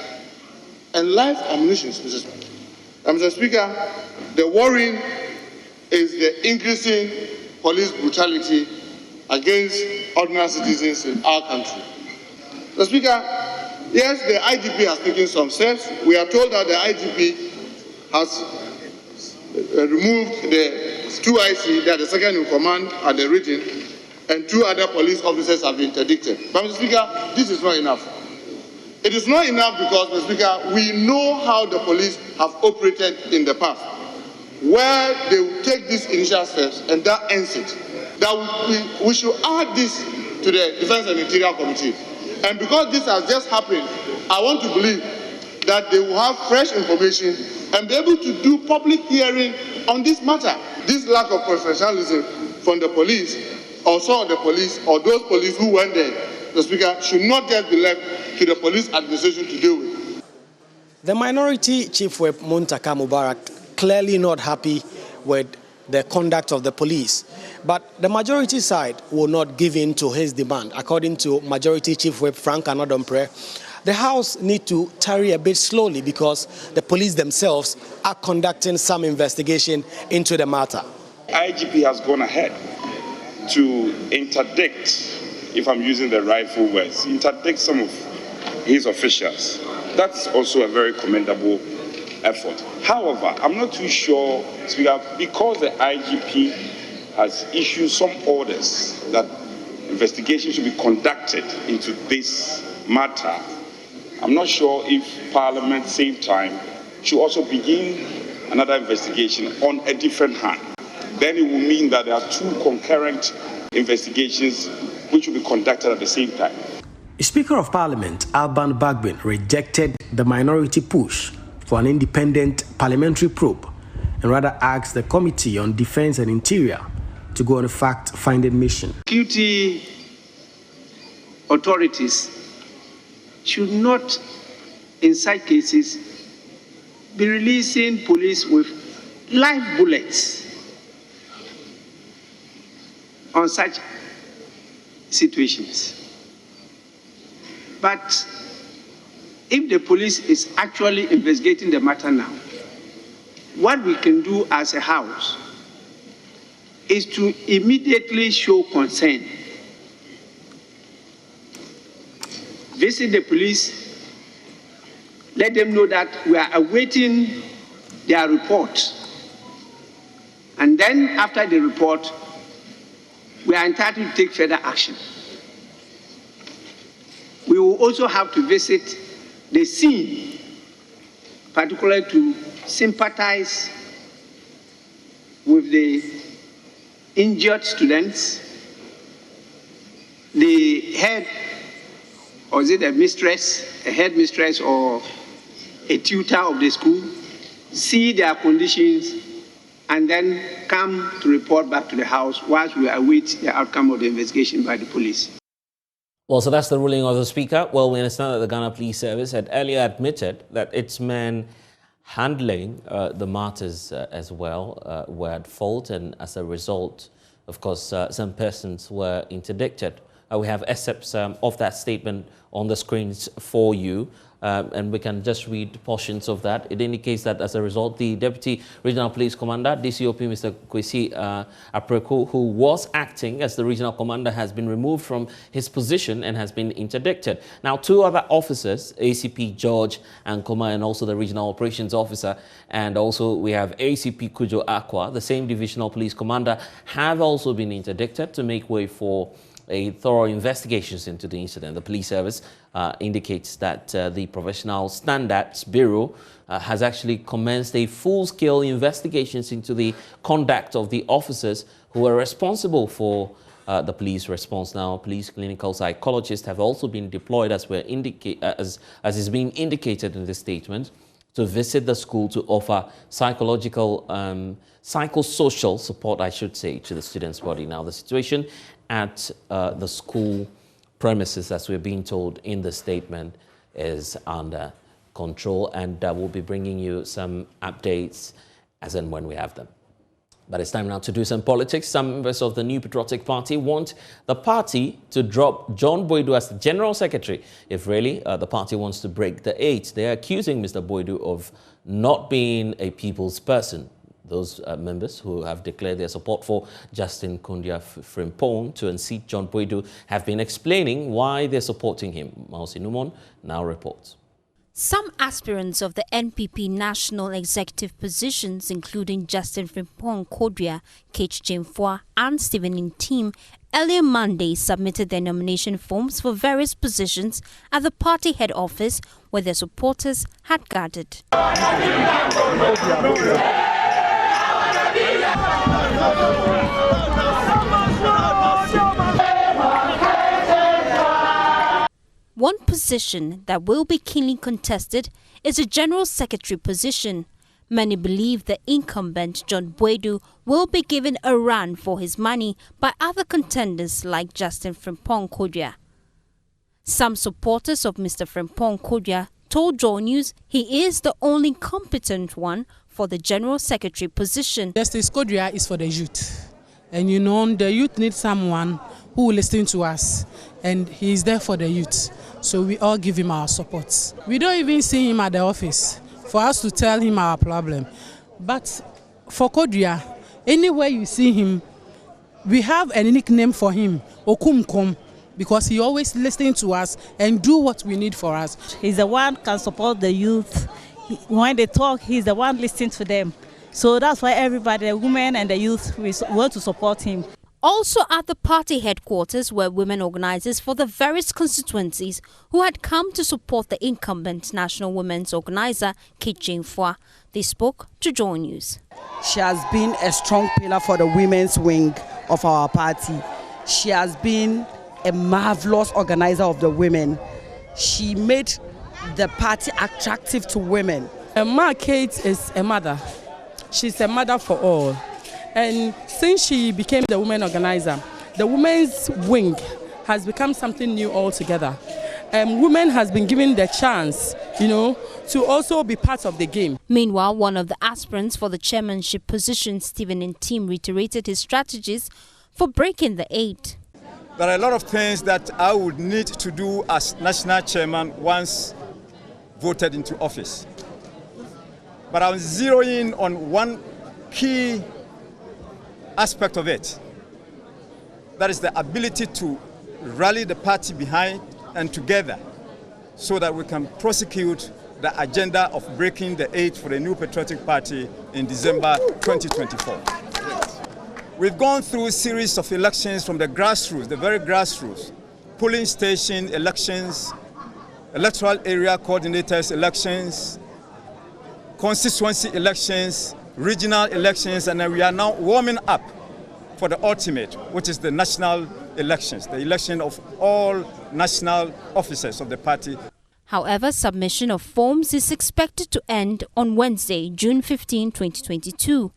Speaker 13: and live ammunition. Mr. Speaker, the worrying is the increasing police brutality against ordinary citizens in our country. Mr. Speaker, yes, the IGP has taken some steps. We are told that the IGP has removed the 2 IC, that the second in command at the region, and 2 other police officers have been interdicted. But, Mr. Speaker, this is not enough. It is not enough because, Mr. Speaker, we know how the police have operated in the past, where they will take these initial steps and that ends it. That we should add this to the Defense and Interior Committee. And because this has just happened, I want to believe that they will have fresh information and be able to do public hearing on this matter. This lack of professionalism from the police, or some of the police, or those police who went there, the Speaker, should not just be left to the police administration to deal with.
Speaker 12: The Minority Chief Whip Muntaka Mubarak clearly not happy with the conduct of the police. But the majority side will not give in to his demand. According to Majority Chief Whip Frank Anodompre, the House need to tarry a bit slowly because the police themselves are conducting some investigation into the matter.
Speaker 15: IGP has gone ahead to interdict, if I'm using the rightful words, interdict some of his officials. That's also a very commendable effort. However, I'm not too sure, Speaker, because the IGP has issued some orders that investigation should be conducted into this matter. I'm not sure if Parliament, same time, should also begin another investigation on a different hand. Then it will mean that there are two concurrent investigations which will be conducted at the same time.
Speaker 12: Speaker of Parliament Alban Bagbin rejected the minority push for an independent parliamentary probe and rather asked the Committee on Defence and Interior to go on a fact-finding mission.
Speaker 14: Security authorities should not, in such cases, be releasing police with live bullets on such situations. But if the police is actually investigating the matter now, what we can do as a House is to immediately show concern. Visit the police, let them know that we are awaiting their report. And then after the report, we are entitled to take further action. We will also have to visit the scene, particularly to sympathize with the injured students, the head, or is it a mistress, a headmistress or a tutor of the school, see their conditions, and then come to report back to the House whilst we await the outcome of the investigation by the police.
Speaker 1: Well, so that's the ruling of the Speaker. Well, we understand that the Ghana Police Service had earlier admitted that its men handling the matters as well were at fault, and as a result, of course, some persons were interdicted. We have excerpts of that statement on the screens for you. And we can just read portions of that. It indicates that as a result, the Deputy Regional Police Commander, DCOP Mr. Kwesi Apreku, who was acting as the Regional Commander, has been removed from his position and has been interdicted. Now, two other officers, ACP George Ankoma and also the Regional Operations Officer, and also we have ACP Kujo Akwa, the same Divisional Police Commander, have also been interdicted to make way for a thorough investigations into the incident. The police service indicates that the Professional Standards Bureau has actually commenced a full-scale investigations into the conduct of the officers who are responsible for the police response. Now, police clinical psychologists have also been deployed, as is being indicated in the statement, to visit the school to offer psychological, psychosocial support, I should say, to the students' body. Now, the situation at the school premises, as we're being told in the statement, is under control, and we'll be bringing you some updates as and when we have them. But it's time now to do some politics. Some members of the New Patriotic Party want the party to drop John Boydu as the General Secretary if really the party wants to break the eight. They're accusing Mr. Boydu of not being a people's person. Those members who have declared their support for Justin Kundia Frimpong to unseat John Boydu have been explaining why they're supporting him. Mausi Numon now reports.
Speaker 16: Some aspirants of the NPP national executive positions, including Justin Frimpong Kodria, Kech Jemfwa, and Stephen Intim, earlier Monday submitted their nomination forms for various positions at the party head office where their supporters had gathered. One position that will be keenly contested is the General Secretary position. Many believe the incumbent John Boydu will be given a run for his money by other contenders like Justin Frimpong Kodria. Some supporters of Mr. Frimpong Kodria told JoyNews he is the only competent one for the General Secretary position.
Speaker 17: Justice Kodria is for the youth. And you know, the youth need someone who will listen to us. and he's there for the youth. So we all give him our support. We don't even see him at the office for us to tell him our problem. But for Kodria, anywhere you see him, we have a nickname for him, Okumkom, because he always listens to us and do what we need for us.
Speaker 18: He's the one can support the youth. When they talk, he's the one listening to them. So that's why everybody, the women and the youth, we want to support him.
Speaker 16: Also at the party headquarters were women organizers for the various constituencies who had come to support the incumbent national women's organizer, Kate Jane Fwa. They spoke to JoyNews.
Speaker 19: She has been a strong pillar for the women's wing of our party. She has been a marvelous organizer of the women. She made the party attractive to women.
Speaker 17: Ma Kate is a mother. She's a mother for all. And since she became the women organizer, the women's wing has become something new altogether. Women has been given the chance, to also be part of the game.
Speaker 16: Meanwhile, one of the aspirants for the chairmanship position, Stephen Ntim, reiterated his strategies for breaking the 8.
Speaker 20: There are a lot of things that I would need to do as national chairman once voted into office. But I'm zeroing on one key aspect of it. That is the ability to rally the party behind and together so that we can prosecute the agenda of breaking the 8 for the new patriotic party in December 2024. We've gone through a series of elections from the grassroots, the very grassroots, polling station elections, electoral area coordinators elections, constituency elections, regional elections, and then we are now warming up for the ultimate, which is the national elections, the election of all national officers of the party.
Speaker 16: However, submission of forms is expected to end on Wednesday, June 15, 2022.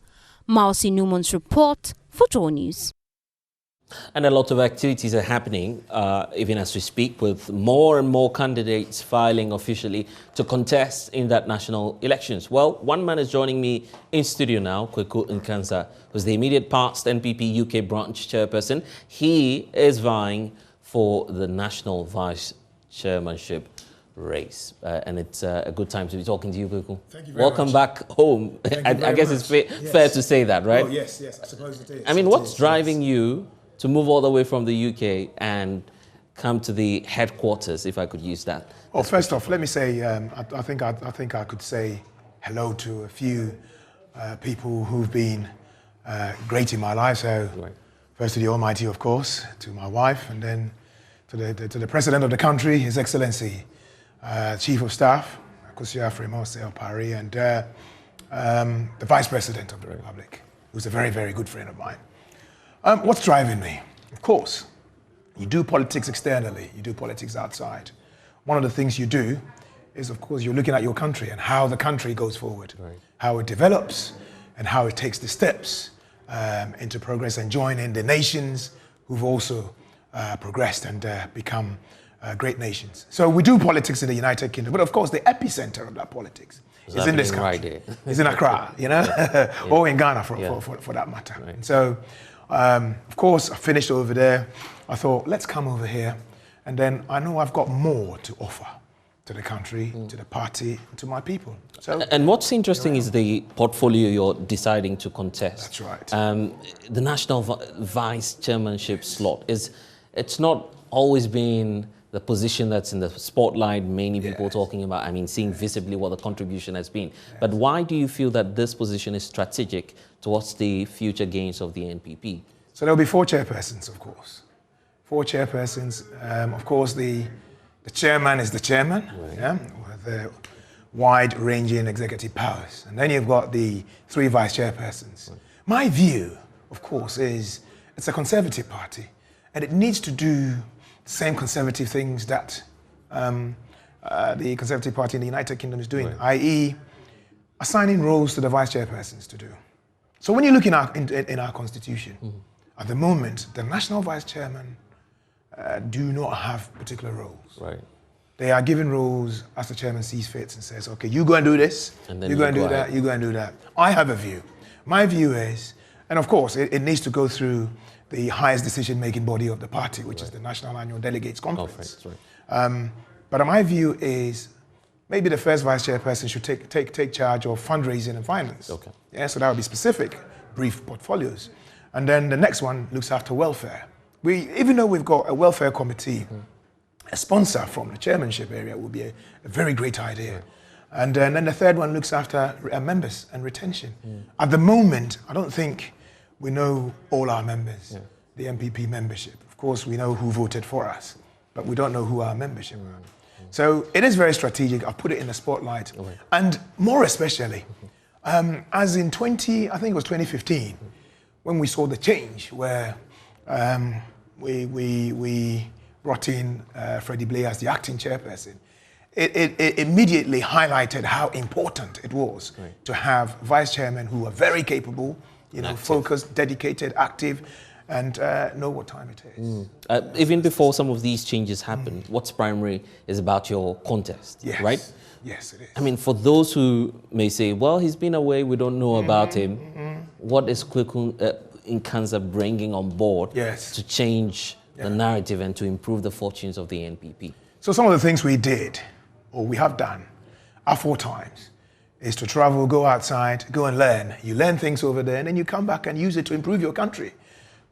Speaker 16: Marcy Newman's report for JoyNews.
Speaker 1: And a lot of activities are happening, even as we speak, with more and more candidates filing officially to contest in that national elections. Well, one man is joining me in studio now, Kweku Nkansa, who's the immediate past NPP UK branch chairperson. He is vying for the national vice chairmanship race. And it's a good time to be talking to you, Kweku.
Speaker 21: Thank you very
Speaker 1: Welcome
Speaker 21: much.
Speaker 1: back home. I guess it's fair to say that, right?
Speaker 21: Oh, yes, I suppose it is.
Speaker 1: I mean, what's driving you to move all the way from the UK and come to the headquarters, if I could use that?
Speaker 21: Well, first off, let me say, I think I could say hello to a few people who've been great in my life. So, first to the Almighty, of course, to my wife, and then to the President of the country, His Excellency, Chief of Staff, Kusia Fremose Opari, and the Vice President of the Republic, who's a very, very good friend of mine. What's driving me? Of course, you do politics externally, you do politics outside. One of the things you do is, of course, you're looking at your country and how the country goes forward, how it develops, and how it takes the steps into progress and joining the nations who've also progressed and become great nations. So we do politics in the United Kingdom, but of course the epicenter of that politics is in this country. It's in Accra, or in Ghana for that matter. And so, of course, I finished over there. I thought, let's come over here. And then I know I've got more to offer to the country, to the party, to my people. So,
Speaker 1: and what's interesting is the portfolio you're deciding to contest.
Speaker 21: That's right.
Speaker 1: The national vice chairmanship slot it's not always been the position that's in the spotlight, many people talking about, seeing visibly what the contribution has been. But why do you feel that this position is strategic towards the future gains of the NPP?
Speaker 21: So there'll be 4 chairpersons, of course. 4 chairpersons. Of course, the chairman is the chairman, with the wide-ranging executive powers. And then you've got the 3 vice chairpersons. My view, of course, is it's a conservative party, and it needs to do the same conservative things that the Conservative Party in the United Kingdom is doing, i.e. assigning roles to the vice chairpersons to do. So when you look in our constitution, at the moment, the national vice chairman do not have particular roles. They are given roles as the chairman sees fit and says, okay, you go and do this, you go and do that, you go and do that. I have a view. My view is, and of course, it needs to go through the highest decision-making body of the party, which is the National Annual Delegates Conference. But my view is maybe the first vice chairperson should take charge of fundraising and finance. Yeah, so that would be specific, brief portfolios. And then the next one looks after welfare. Even though we've got a welfare committee, a sponsor from the chairmanship area would be a very great idea. And then the third one looks after members and retention. At the moment, I don't think we know all our members, the MPP membership. Of course, we know who voted for us, but we don't know who our membership are. So it is very strategic. I've put it in the spotlight. And more especially, as in I think it was 2015, when we saw the change where we brought in Freddie Blair as the acting chairperson, it immediately highlighted how important it was to have vice chairmen who are very capable, focused, dedicated, active, and know what time it is.
Speaker 1: Even before some of these changes happen, what's primary is about your contest, right?
Speaker 21: Yes, it is.
Speaker 1: I mean, for those who may say, well, he's been away, we don't know about him, what is Nkansa bringing on board to change the narrative and to improve the fortunes of the NPP?
Speaker 21: So some of the things we did, or we have done, 4 times, is to travel, go outside, go and learn. You learn things over there, and then you come back and use it to improve your country.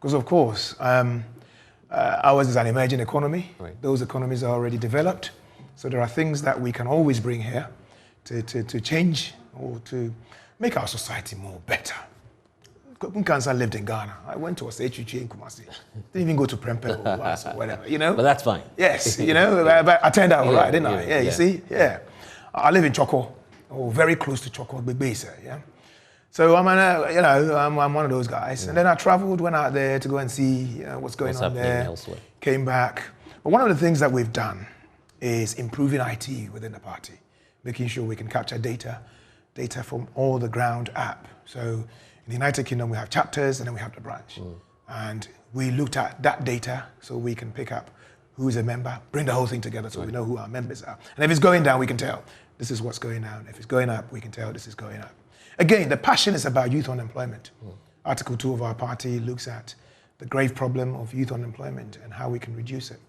Speaker 21: Because, of course, ours is an emerging economy. Those economies are already developed. So there are things that we can always bring here to change or to make our society more better. Nkansa lived in Ghana. I went to Osechuchi in Kumasi. Didn't even go to Prempeh or whatever,
Speaker 1: But that's fine.
Speaker 21: Yes, but I turned out all right, didn't I? You see? Yeah. I live in Choko, or very close to Choko, Begbesa, yeah? So I'm one of those guys. And then I traveled, went out there to go and see what's going on there. Elsewhere. Came back. But one of the things that we've done is improving IT within the party, making sure we can capture data from all the ground up. So in the United Kingdom, we have chapters and then we have the branch. And we looked at that data so we can pick up who's a member, bring the whole thing together so we know who our members are. And if it's going down, we can tell this is what's going down. If it's going up, we can tell this is going up. Again, the passion is about youth unemployment. Article 2 of our party looks at the grave problem of youth unemployment and how we can reduce it.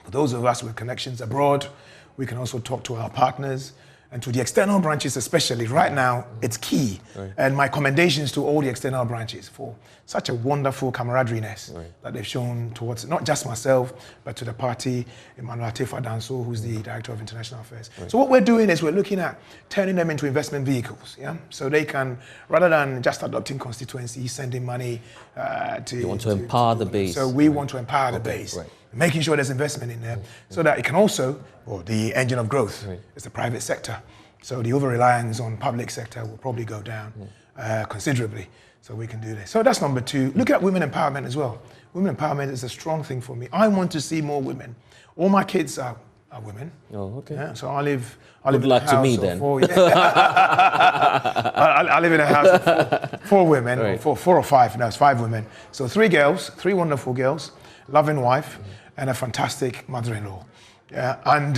Speaker 21: For those of us with connections abroad, we can also talk to our partners and to the external branches especially. Right now, it's key. And my commendations to all the external branches for such a wonderful camaraderie-ness that they've shown towards not just myself, but to the party, Emmanuel Atefa Danso, who's the Director of International Affairs. So what we're doing is we're looking at turning them into investment vehicles, so they can, rather than just adopting constituencies, sending money to...
Speaker 1: You want to empower the base.
Speaker 21: So we want to empower the base. Making sure there's investment in there so that it can also, the engine of growth is the private sector. So the over-reliance on public sector will probably go down considerably. So we can do this. So that's number 2. Look at women empowerment as well. Women empowerment is a strong thing for me. I want to see more women. All my kids are women.
Speaker 1: Oh, okay.
Speaker 21: Yeah, so I live
Speaker 1: Good
Speaker 21: in
Speaker 1: luck
Speaker 21: a house
Speaker 1: to me
Speaker 21: of
Speaker 1: then.
Speaker 21: 4. I live in a house of 4 women, 4 or 5. No, it's 5 women. So 3 girls, 3 wonderful girls, loving wife, and a fantastic mother-in-law. Yeah, and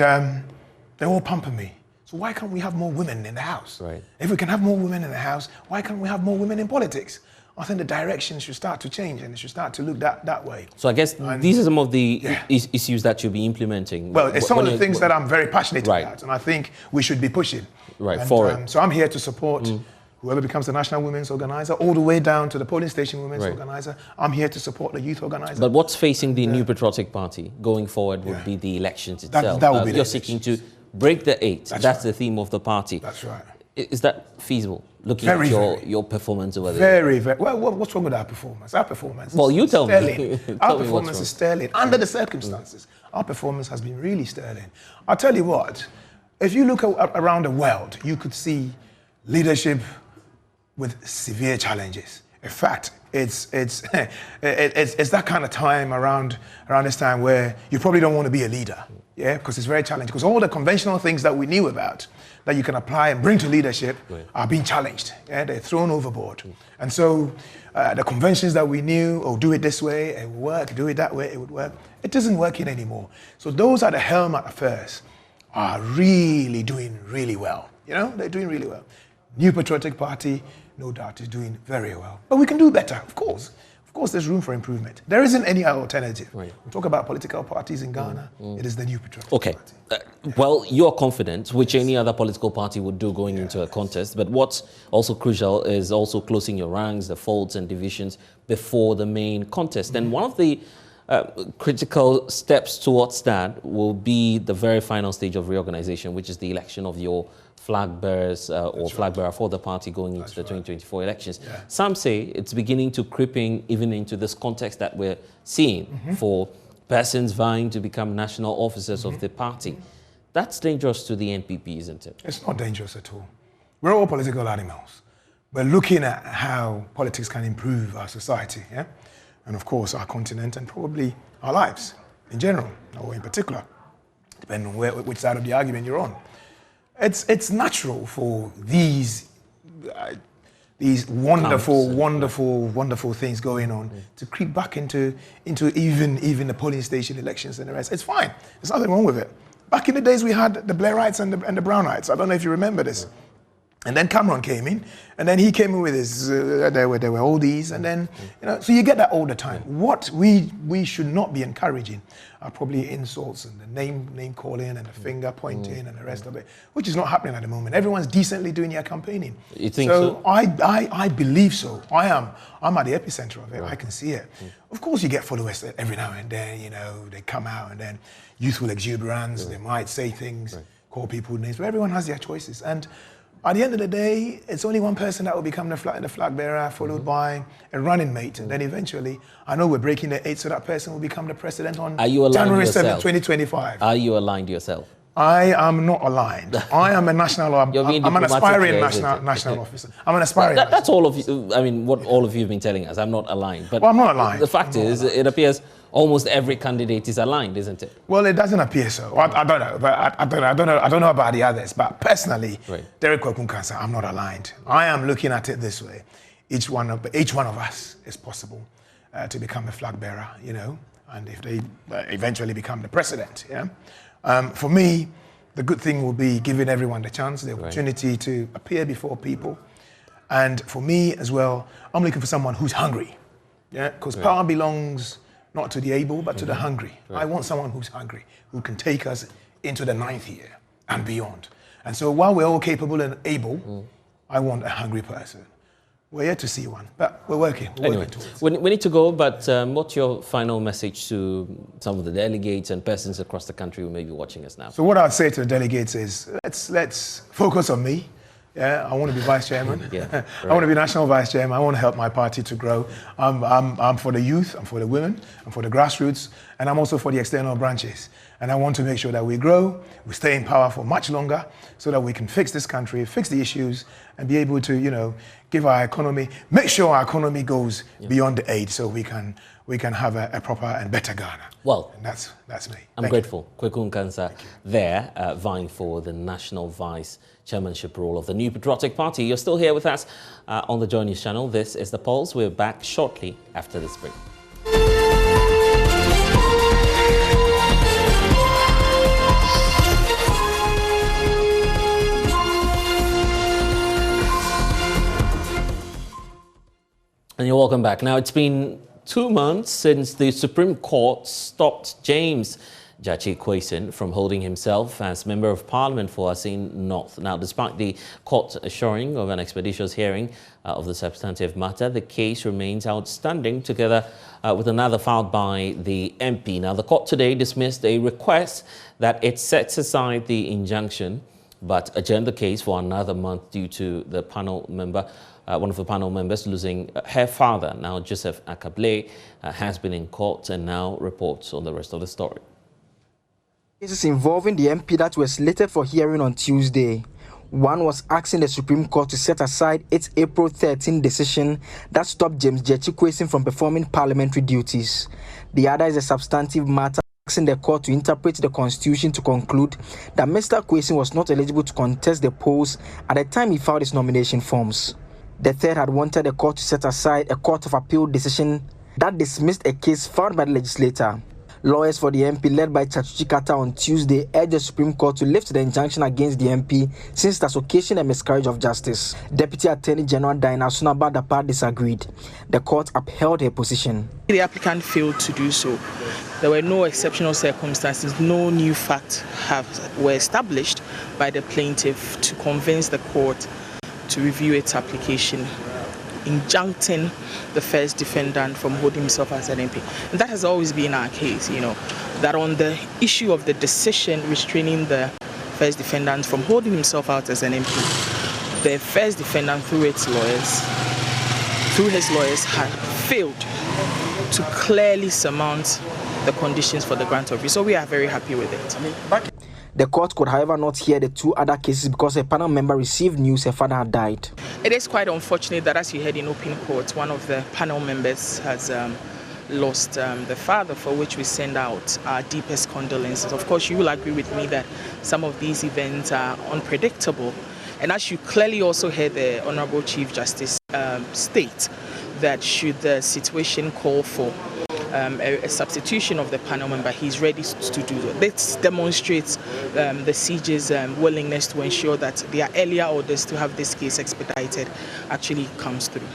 Speaker 21: they all pamper me. So why can't we have more women in the house? If we can have more women in the house, why can't we have more women in politics? I think the direction should start to change and it should start to look that way.
Speaker 1: So I guess these are some of the issues that you'll be implementing.
Speaker 21: Well, it's some of the things that I'm very passionate about, and I think we should be pushing.
Speaker 1: For it.
Speaker 21: So I'm here to support whoever becomes the National Women's Organizer, all the way down to the polling station Women's Organizer. I'm here to support the Youth Organizer.
Speaker 1: But what's facing the New Patriotic Party going forward would be the elections itself.
Speaker 21: That would be
Speaker 1: you're seeking to break the 8. That's the theme of the party.
Speaker 21: That's right.
Speaker 1: Is that feasible? Looking at your performance over there.
Speaker 21: Very. Well, what's wrong with our performance? Our performance
Speaker 1: Well, you tell
Speaker 21: sterling.
Speaker 1: me.
Speaker 21: Our performance is sterling. Under the circumstances, our performance has been really sterling. I'll tell you what, if you look around the world, you could see leadership with severe challenges. In fact, it's that kind of time around this time where you probably don't want to be a leader, because it's very challenging. Because all the conventional things that we knew about that you can apply and bring to leadership are being challenged. They're thrown overboard. And so the conventions that we knew, do it this way, it will work, do it that way, it would work. It isn't working anymore. So those at the helm at first are really doing really well. They're doing really well. New Patriotic Party, no doubt, is doing very well. But we can do better, of course. course, there's room for improvement. There isn't any alternative. We talk about political parties in Ghana. It is the New Patriotic
Speaker 1: Party. Well, you're confident, which any other political party would do going into a contest. But what's also crucial is also closing your ranks, the faults and divisions before the main contest. And one of the critical steps towards that will be the very final stage of reorganization, which is the election of your flag bearers or flag bearer for the party going into the 2024 elections. Some say it's beginning to creep in even into this context that we're seeing for persons vying to become national officers of the party. That's dangerous to the NPP, isn't it?
Speaker 21: It's not dangerous at all. We're all political animals. We're looking at how politics can improve our society, and of course our continent and probably our lives in general, or in particular, depending on which side of the argument you're on. It's natural for these wonderful things going on to creep back into even the polling station elections and the rest. It's fine. There's nothing wrong with it. Back in the days we had the Blairites and the Brownites. I don't know if you remember this. And then Cameron came in, and then he came in with his, there were oldies, and then, so you get that all the time. What we should not be encouraging are probably insults and the name calling and the finger pointing and the rest of it, which is not happening at the moment. Everyone's decently doing their campaigning.
Speaker 1: You think so?
Speaker 21: I believe so. I'm at the epicenter of it. I can see it. Of course you get followers every now and then, they come out and then youthful exuberance, they might say things, call people names, but everyone has their choices. And at the end of the day, it's only one person that will become the flag bearer, followed by a running mate. And then eventually, I know we're breaking the 8, so that person will become the president on January 7th, 2025.
Speaker 1: Are you aligned yourself?
Speaker 21: I am not aligned. I am a national, I'm an aspiring national officer. I'm an aspiring
Speaker 1: That's all of you, I mean, what all of you have been telling us. I'm not aligned. But
Speaker 21: well, I'm not aligned.
Speaker 1: The fact is, it appears almost every candidate is aligned, isn't it?
Speaker 21: Well, it doesn't appear so. I don't know, but I don't know about the others. But personally, Derek Kwakunkansa, I'm not aligned. I am looking at it this way: each one of us is possible to become a flag bearer, and if they eventually become the president, for me, the good thing will be giving everyone the chance, the opportunity to appear before people, and for me as well, I'm looking for someone who's hungry, because power belongs not to the able, but to the hungry. I want someone who's hungry, who can take us into the 9th year and beyond. And so while we're all capable and able, I want a hungry person. We're yet to see one, but we're working. We're working towards it.
Speaker 1: We need to go, but what's your final message to some of the delegates and persons across the country who may be watching us now?
Speaker 21: So what I'd say to the delegates is, let's focus on me. I want to be vice chairman. I want to be national vice chairman. I want to help my party to grow. I'm for the youth, I'm for the women, I'm for the grassroots, and I'm also for the external branches. And I want to make sure that we grow, we stay in power for much longer, so that we can fix this country, fix the issues, and be able to, give our economy, make sure our economy goes beyond the aid, so we can have a proper and better Ghana.
Speaker 1: Well,
Speaker 21: and that's me.
Speaker 1: I'm grateful. Kwakunkansa there, vying for the national vice chairmanship role of the New Patriotic Party. You're still here with us on the JoyNews channel. This is The Pulse. We're back shortly after this break. And you're welcome back. Now, it's been 2 months since the Supreme Court stopped James Gyakye Quayson from holding himself as Member of Parliament for Assin North. Now, despite the court assuring of an expeditious hearing of the substantive matter, the case remains outstanding, together with another filed by the MP. Now, the court today dismissed a request that it sets aside the injunction, but adjourned the case for another month due to the panel member, one of the panel members, losing her father. Now, Joseph Akable has been in court and now reports on the rest of the story.
Speaker 2: Cases involving the MP that were slated for hearing on Tuesday. One was asking the Supreme Court to set aside its April 13 decision that stopped James Gyakye Quayson from performing parliamentary duties. The other is a substantive matter asking the court to interpret the Constitution to conclude that Mr. Quayson was not eligible to contest the polls at the time he filed his nomination forms. The third had wanted the court to set aside a Court of Appeal decision that dismissed a case filed by the legislator. Lawyers for the MP, led by Chachuchi Kata on Tuesday, urged the Supreme Court to lift the injunction against the MP since it has occasioned a miscarriage of justice. Deputy Attorney General Diana Sunaba Dapa disagreed. The court upheld her position.
Speaker 3: The applicant failed to do so. There were no exceptional circumstances, no new facts were established by the plaintiff to convince the court to review its application, injuncting the first defendant from holding himself as an MP. And that has always been our case, that on the issue of the decision restraining the first defendant from holding himself out as an MP, the first defendant, through his lawyers, had failed to clearly surmount the conditions for the grant of view. So we are very happy with it.
Speaker 2: The court could, however, not hear the two other cases because a panel member received news her father had died.
Speaker 3: It is quite unfortunate that, as you heard in open court, one of the panel members has lost the father, for which we send out our deepest condolences. Of course, you will agree with me that some of these events are unpredictable. And as you clearly also heard the Honorable Chief Justice state, that should the situation call for a substitution of the panel member, he's ready to do that. This demonstrates the CJ's willingness to ensure that their earlier orders to have this case expedited actually comes through.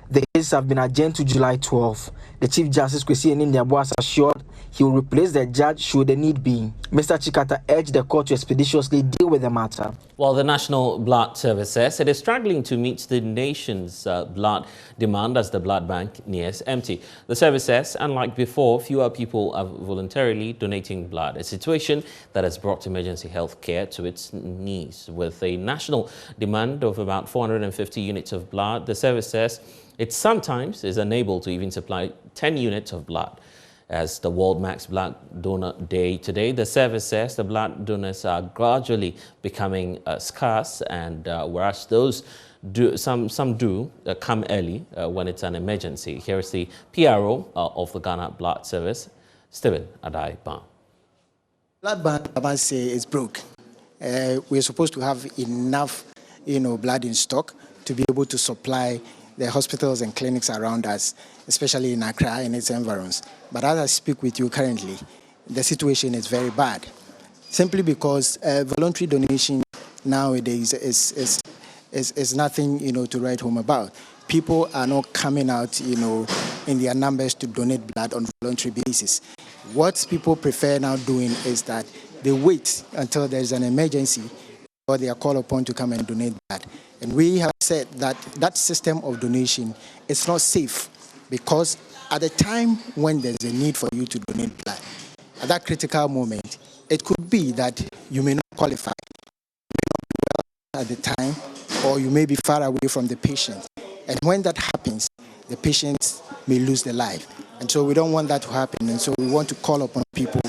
Speaker 2: The cases have been adjourned to July 12. The Chief Justice Kwesi Enim-Nyabo has assured he will replace the judge should the need be. Mr. Chikata urged the court to expeditiously deal with the matter.
Speaker 1: Well, the National Blood Service says it is struggling to meet the nation's blood demand as the blood bank nears empty. The service says, unlike before, fewer people are voluntarily donating blood, a situation that has brought emergency health care to its knees. With a national demand of about 450 units of blood, the service says it sometimes is unable to even supply 10 units of blood. As the World Max Blood Donor Day today, the service says the blood donors are gradually becoming scarce, and whereas those some do come early when it's an emergency. Here is the PRO of the Ghana Blood Service, Stephen Adai-Ban.
Speaker 22: Blood bank, I must say, is broke. We're supposed to have enough, blood in stock to be able to supply the hospitals and clinics around us, especially in Accra and its environs. But as I speak with you currently, the situation is very bad, simply because voluntary donation nowadays is nothing, to write home about. People are not coming out, in their numbers to donate blood on a voluntary basis. What people prefer now doing is that they wait until there's an emergency or they are called upon to come and donate blood. And we have said that that system of donation is not safe, because at the time when there's a need for you to donate blood, at that critical moment, it could be that you may not qualify, you may not be well at the time, or you may be far away from the patient. And when that happens, the patient may lose their life. And so we don't want that to happen. And so we want to call upon people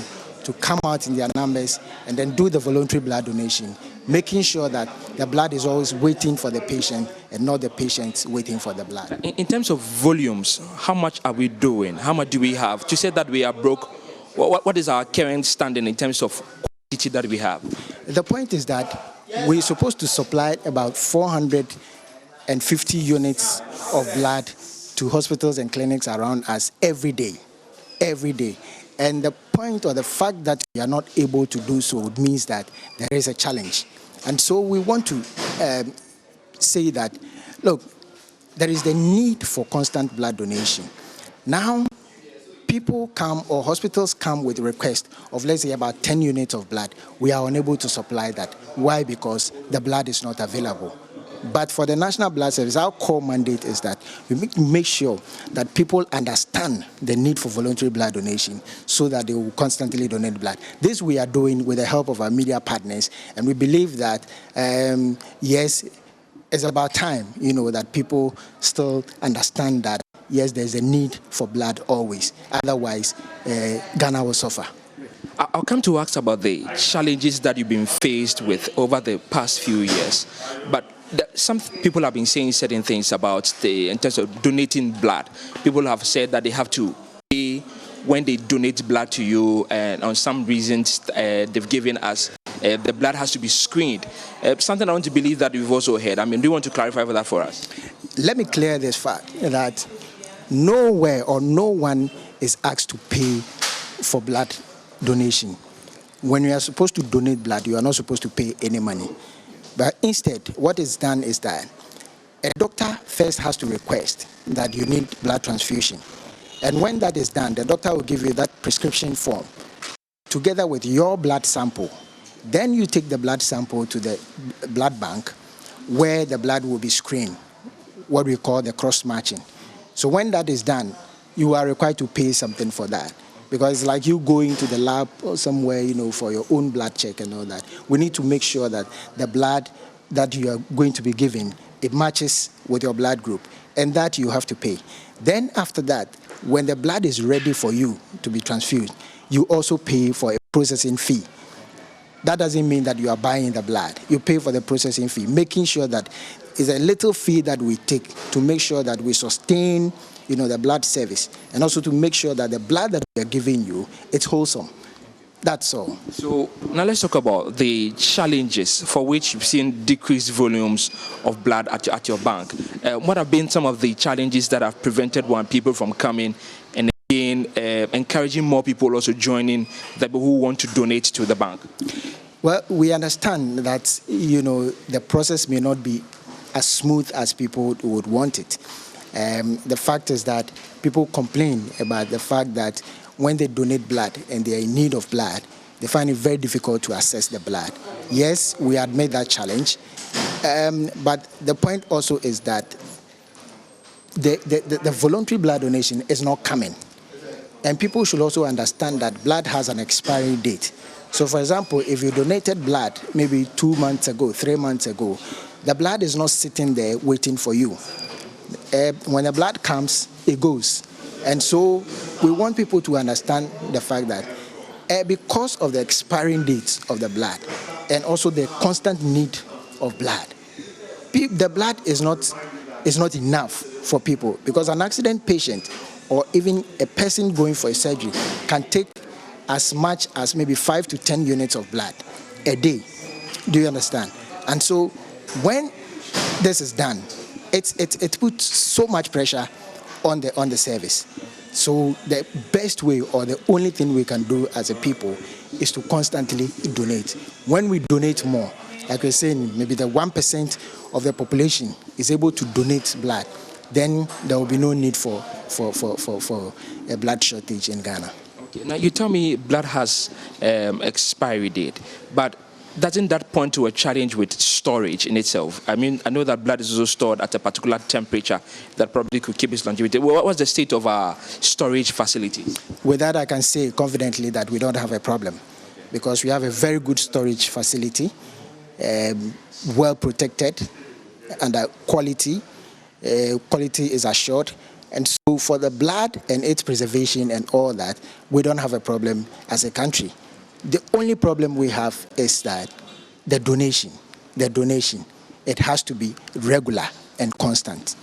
Speaker 22: to come out in their numbers and then do the voluntary blood donation, making sure that the blood is always waiting for the patient and not the patient waiting for the blood.
Speaker 23: In terms of volumes, how much are we doing? How much do we have? To say that we are broke, what is our current standing in terms of quantity that we have?
Speaker 22: The point is that we're supposed to supply about 450 units of blood to hospitals and clinics around us every day. And the point or the fact that we are not able to do so means that there is a challenge. And so we want to say that, look, there is the need for constant blood donation. Now, people come or hospitals come with a request of, let's say, about 10 units of blood. We are unable to supply that. Why? Because the blood is not available. But for the National Blood Service, our core mandate is that we make sure that people understand the need for voluntary blood donation so that they will constantly donate blood. This we are doing with the help of our media partners, and we believe that, yes, it's about time, that people still understand that, yes, there's a need for blood always. Otherwise, Ghana will suffer.
Speaker 23: I'll come to ask about the challenges that you've been faced with over the past few years. But some people have been saying certain things about in terms of donating blood. People have said that they have to pay when they donate blood to you, and on some reasons they've given us the blood has to be screened. Something I want to believe that we've also heard. Do you want to clarify for that for us?
Speaker 22: Let me clear this fact that nowhere or no one is asked to pay for blood donation. When you are supposed to donate blood, you are not supposed to pay any money. But instead, what is done is that a doctor first has to request that you need blood transfusion. And when that is done, the doctor will give you that prescription form together with your blood sample. Then you take the blood sample to the blood bank where the blood will be screened, what we call the cross-matching. So when that is done, you are required to pay something for that. Because it's like you going to the lab or somewhere, for your own blood check and all that. We need to make sure that the blood that you are going to be given, it matches with your blood group, and that you have to pay. Then after that, when the blood is ready for you to be transfused, you also pay for a processing fee. That doesn't mean that you are buying the blood. You pay for the processing fee, making sure that it's a little fee that we take to make sure that we sustain the blood service, and also to make sure that the blood that we are giving you, it's wholesome. That's all.
Speaker 23: So now let's talk about the challenges for which you've seen decreased volumes of blood at your bank. What have been some of the challenges that have prevented people from coming and again encouraging more people also joining the people who want to donate to the bank?
Speaker 22: Well, we understand that the process may not be as smooth as people would want it. The fact is that people complain about the fact that when they donate blood and they are in need of blood, they find it very difficult to access the blood. Yes, we admit that challenge, but the point also is that the voluntary blood donation is not coming. And people should also understand that blood has an expiry date. So, for example, if you donated blood maybe 2 months ago, 3 months ago, the blood is not sitting there waiting for you. When the blood comes, it goes. And so we want people to understand the fact that because of the expiring dates of the blood and also the constant need of blood, the blood is not enough for people, because an accident patient or even a person going for a surgery can take as much as maybe 5 to 10 units of blood a day. Do you understand? And so when this is done, it puts so much pressure on the service. So the best way, or the only thing we can do as a people, is to constantly donate. When we donate more, like we're saying, maybe the 1% of the population is able to donate blood, then there will be no need for a blood shortage in Ghana.
Speaker 23: Okay. Now you tell me blood has expiry date, but doesn't that point to a challenge with storage in itself? I mean, I know that blood is also stored at a particular temperature that probably could keep its longevity. What was the state of our storage facilities?
Speaker 22: With that, I can say confidently that we don't have a problem, because we have a very good storage facility, well protected, and quality is assured. And so for the blood and its preservation and all that, we don't have a problem as a country. The only problem we have is that the donation, it has to be regular and constant.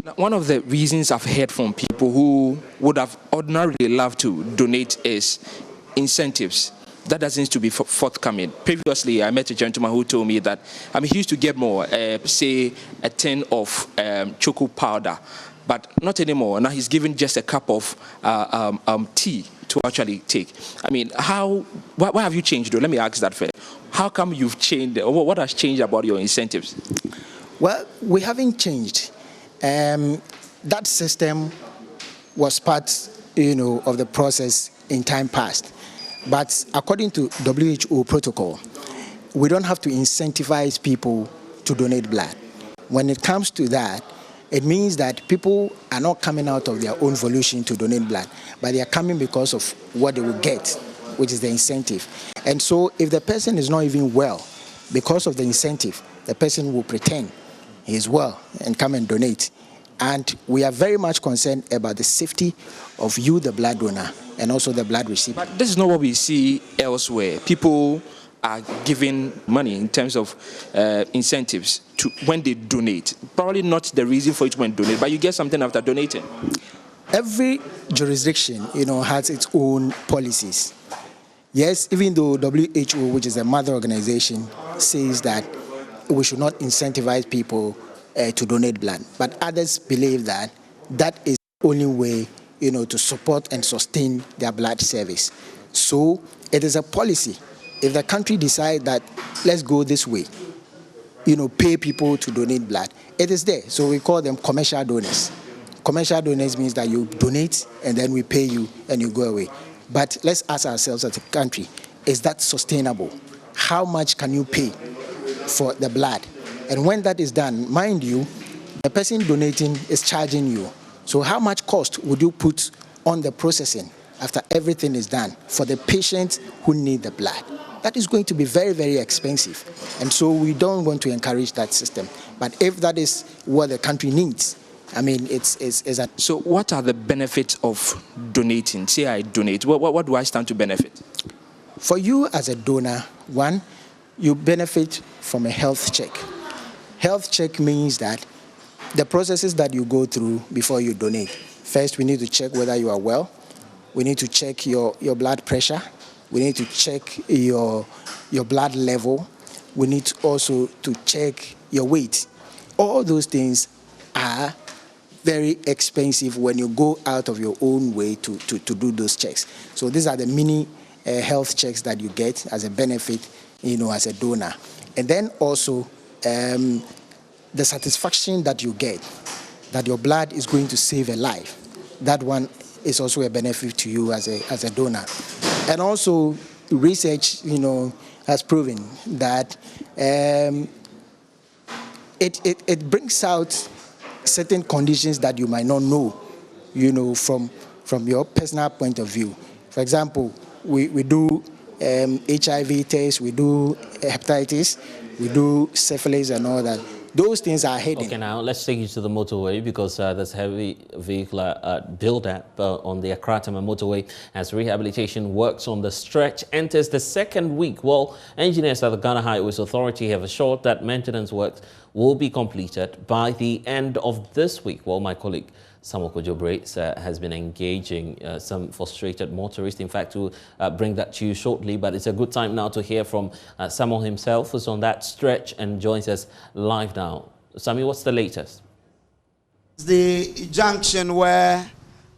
Speaker 23: Now, one of the reasons I've heard from people who would have ordinarily loved to donate is incentives. That doesn't seem to be forthcoming. Previously, I met a gentleman who told me that he used to get more, say a tin of choco powder, but not anymore. Now he's given just a cup of tea to actually take. I mean, why have you changed though? Let me ask that first. How come you've changed? What has changed about your incentives?
Speaker 22: Well, we haven't changed. That system was part, of the process in time past. But according to WHO protocol, we don't have to incentivize people to donate blood. When it comes to that, it means that people are not coming out of their own volition to donate blood, but they are coming because of what they will get, which is the incentive. And so if the person is not even well, because of the incentive, the person will pretend he is well and come and donate. And we are very much concerned about the safety of you, the blood donor, and also the blood recipient.
Speaker 23: But this is not what we see elsewhere. People are giving money in terms of incentives to when they donate. Probably not the reason for it when donate, but you get something after donating.
Speaker 22: Every jurisdiction, has its own policies. Yes, even though WHO, which is a mother organization, says that we should not incentivize people to donate blood, but others believe that that is the only way to support and sustain their blood service. So it is a policy. If the country decides that let's go this way, pay people to donate blood, it is there. So we call them commercial donors. Commercial donors means that you donate and then we pay you and you go away. But let's ask ourselves as a country, is that sustainable? How much can you pay for the blood? And when that is done, mind you, the person donating is charging you. So how much cost would you put on the processing after everything is done for the patients who need the blood? That is going to be very, very expensive. And so we don't want to encourage that system. But if that is what the country needs, I mean, it's a...
Speaker 23: So what are the benefits of donating? Say I donate, what do I stand to benefit?
Speaker 22: For you as a donor, one, you benefit from a health check. Health check means that the processes that you go through before you donate. First, we need to check whether you are well. We need to check your blood pressure. We need to check your blood level. We need also to check your weight. All those things are very expensive when you go out of your own way to do those checks. So these are the mini health checks that you get as a benefit, as a donor. And then also the satisfaction that you get, that your blood is going to save a life. That one is also a benefit to you as a donor. And also research, has proven that it brings out certain conditions that you might not know, from your personal point of view. For example, we do HIV tests, we do hepatitis, we do syphilis and all that. Those things are hidden.
Speaker 1: Okay, now let's take you to the motorway because there's heavy vehicular build-up on the Accra-Tema motorway as rehabilitation works on the stretch enters the second week. Well, engineers at the Ghana Highways Authority have assured that maintenance works will be completed by the end of this week. Well, my colleague Samuel Kojobre has been engaging some frustrated motorists. In fact, we'll bring that to you shortly, but it's a good time now to hear from Samuel himself, who's on that stretch and joins us live now. Samuel, what's the latest?
Speaker 4: The junction where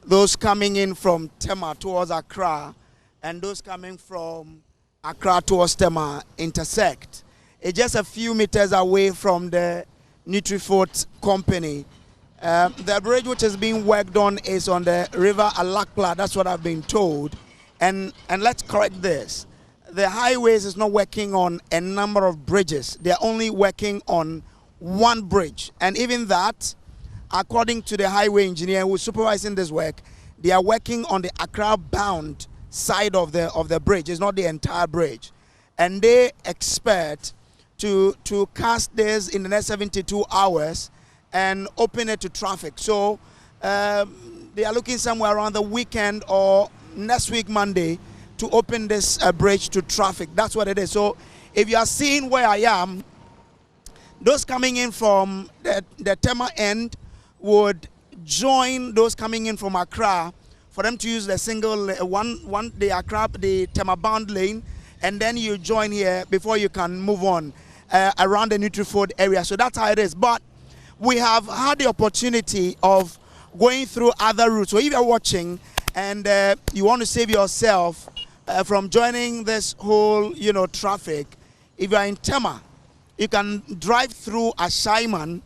Speaker 4: those coming in from Tema towards Accra and those coming from Accra towards Tema intersect. It's just a few meters away from the Nutrifort company. The bridge which is being worked on is on the river Alakla, that's what I've been told. And let's correct this. The highways is not working on a number of bridges. They're only working on one bridge. And even that, according to the highway engineer who's supervising this work, they are working on the Accra-bound side of the bridge. It's not the entire bridge. And they expect to cast this in the next 72 hours and open it to traffic. So they are looking somewhere around the weekend or next week Monday to open this bridge to traffic. That's what it is. So if you are seeing where I am, those coming in from the Tema end would join those coming in from Accra for them to use the single the Accra, the Tema bound lane, and then you join here before you can move on around the Nutriford area. So that's how it is. But we have had the opportunity of going through other routes. So if you're watching and you want to save yourself from joining this whole, traffic, if you're in Tema, you can drive through Ashaiman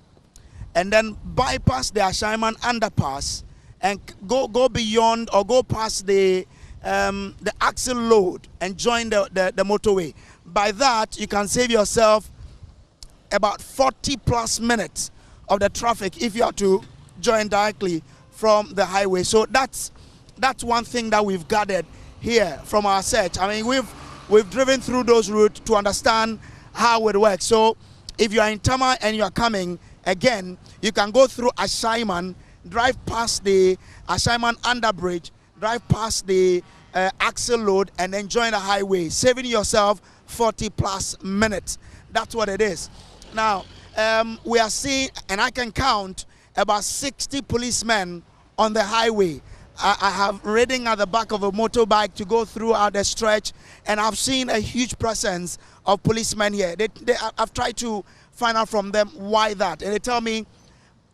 Speaker 4: and then bypass the Ashaiman underpass and go beyond or go past the axle load and join the motorway. By that, you can save yourself about 40 plus minutes of the traffic if you are to join directly from the highway. So that's one thing that we've gathered here from our search. I mean, we've driven through those routes to understand how it works. So if you are in Tema and you are coming, again, you can go through Ashaiman, drive past the Ashaiman underbridge, drive past the axle load, and then join the highway, saving yourself 40 plus minutes. That's what it is. Now, we are seeing, and I can count, about 60 policemen on the highway. I have ridden at the back of a motorbike to go throughout the stretch, and I've seen a huge presence of policemen here. I've tried to find out from them why that, and they tell me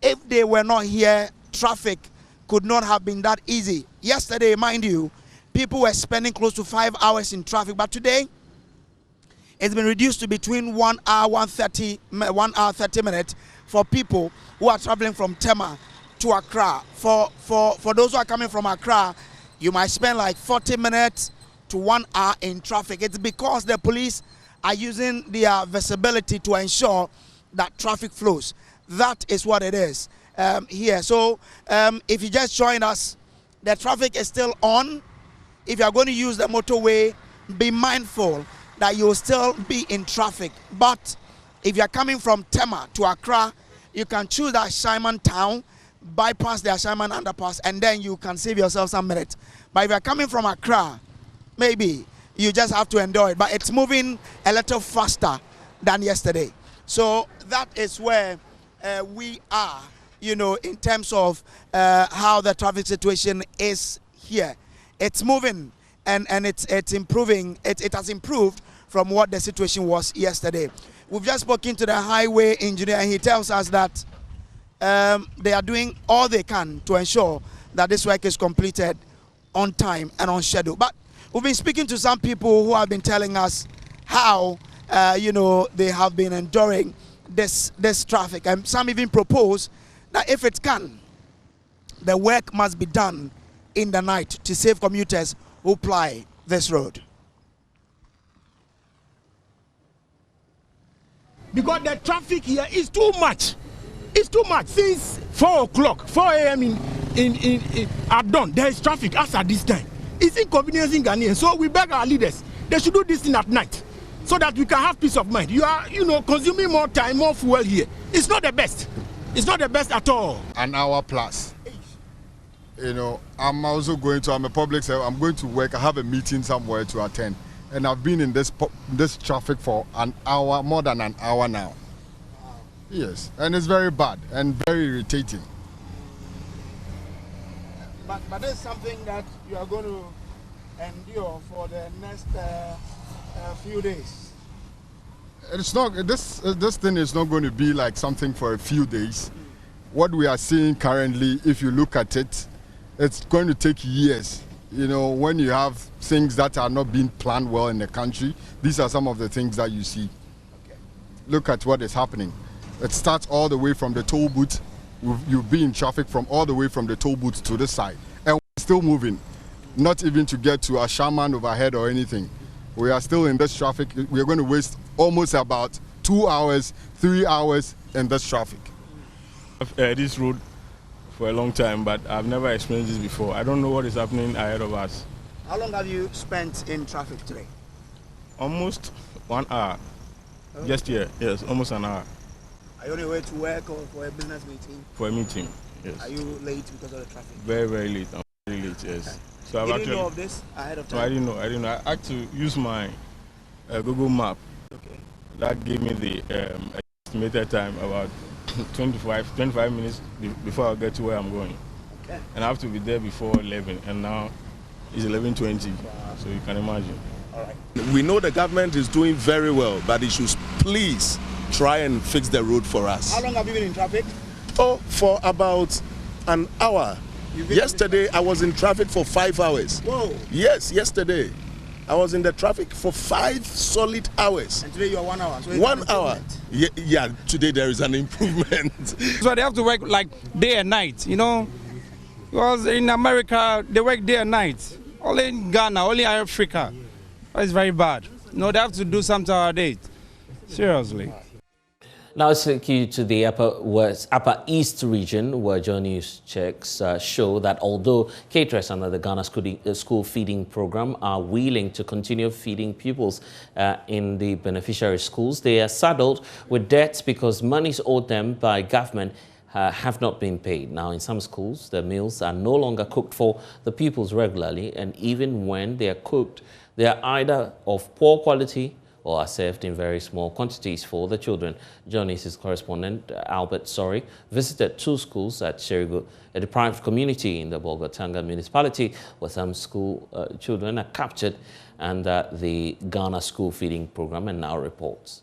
Speaker 4: if they were not here, traffic could not have been that easy. Yesterday, mind you, people were spending close to 5 hours in traffic, but today it's been reduced to between 1 hour 30 minutes for people who are traveling from Tema to Accra. For those who are coming from Accra, you might spend like 40 minutes to 1 hour in traffic. It's because the police are using their visibility to ensure that traffic flows. That is what it is here. So if you just join us, the traffic is still on. If you are going to use the motorway, be mindful that you will still be in traffic. But if you are coming from Tema to Accra, you can choose that Simon Town, bypass the Simon underpass, and then you can save yourself some minutes. But if you are coming from Accra, maybe you just have to endure it. But it's moving a little faster than yesterday. So that is where we are, you know, in terms of how the traffic situation is here. It's moving and it's improving. It has improved from what the situation was yesterday. We've just spoken to the highway engineer, and he tells us that they are doing all they can to ensure that this work is completed on time and on schedule. But we've been speaking to some people who have been telling us how you know, they have been enduring this traffic, and some even propose that if it can, the work must be done in the night to save commuters who ply this road.
Speaker 5: Because the traffic here is too much. It's too much. Since 4 o'clock, 4 a.m. at dawn, there is traffic as at this time. It's inconveniencing Ghanaians. So we beg our leaders, they should do this thing at night so that we can have peace of mind. You are, you know, consuming more time, more fuel here. It's not the best. It's not the best at all.
Speaker 6: An hour plus. You know, I'm also going to, I'm a public servant, I'm going to work, I have a meeting somewhere to attend. And I've been in this traffic for an hour, more than an hour now. Yes, and it's very bad and very irritating.
Speaker 4: But there's something that you are going to endure for the next few days.
Speaker 6: It's not, this thing is not going to be like something for a few days. What we are seeing currently, if you look at it, it's going to take years. You know, when you have things that are not being planned well in the country, these are some of the things that you see. Okay. Look at what is happening. It starts all the way from the toll booth. You'll be in traffic from all the way from the toll booth to this side. And we're still moving, not even to get to a shaman overhead or anything. We are still in this traffic. We're going to waste almost about 2 hours, 3 hours in this traffic.
Speaker 8: This road for a long time, but I've never experienced this before. I don't know what is happening ahead of us.
Speaker 4: How long have you spent in traffic today?
Speaker 8: Almost 1 hour. Oh. Just here, yes, almost an hour.
Speaker 4: Are you on your way to work or for a business meeting?
Speaker 8: For a meeting, yes.
Speaker 4: Are you late because of the traffic?
Speaker 8: Very, very late. I'm very late, yes. Okay.
Speaker 4: So you didn't know of this ahead of time?
Speaker 8: No, I didn't know. I had to use my Google map. Okay. That gave me the estimated time about 25 minutes before I get to where I'm going. Okay. And I have to be there before 11, and now it's 11:20, so you can imagine.
Speaker 24: All right. We know the government is doing very well, but it should please try and fix the road for us.
Speaker 4: How long have you been in traffic?
Speaker 24: Oh, for about an hour. Yesterday, I was in traffic for 5 hours.
Speaker 4: Whoa.
Speaker 24: Yes, yesterday. I was in the traffic for 5 solid hours.
Speaker 4: And today you are 1 hour. So
Speaker 24: 1 hour. Yeah, today there is an improvement.
Speaker 25: So they have to work like day and night, you know. Because in America, they work day and night. Only in Ghana, only in Africa. It's very bad. You know, they have to do something about it. Seriously.
Speaker 1: Now let's take you to the Upper East region, where JoyNews checks show that although caterers under the Ghana School Feeding Program are willing to continue feeding pupils in the beneficiary schools, they are saddled with debts because monies owed them by government have not been paid. Now, in some schools, the meals are no longer cooked for the pupils regularly, and even when they are cooked, they are either of poor quality or are served in very small quantities for the children. JoyNews' correspondent Albert Sori visited 2 schools at Sherigo, a deprived community in the Bolgatanga municipality, where some school children are captured under the Ghana School Feeding Program, and now reports.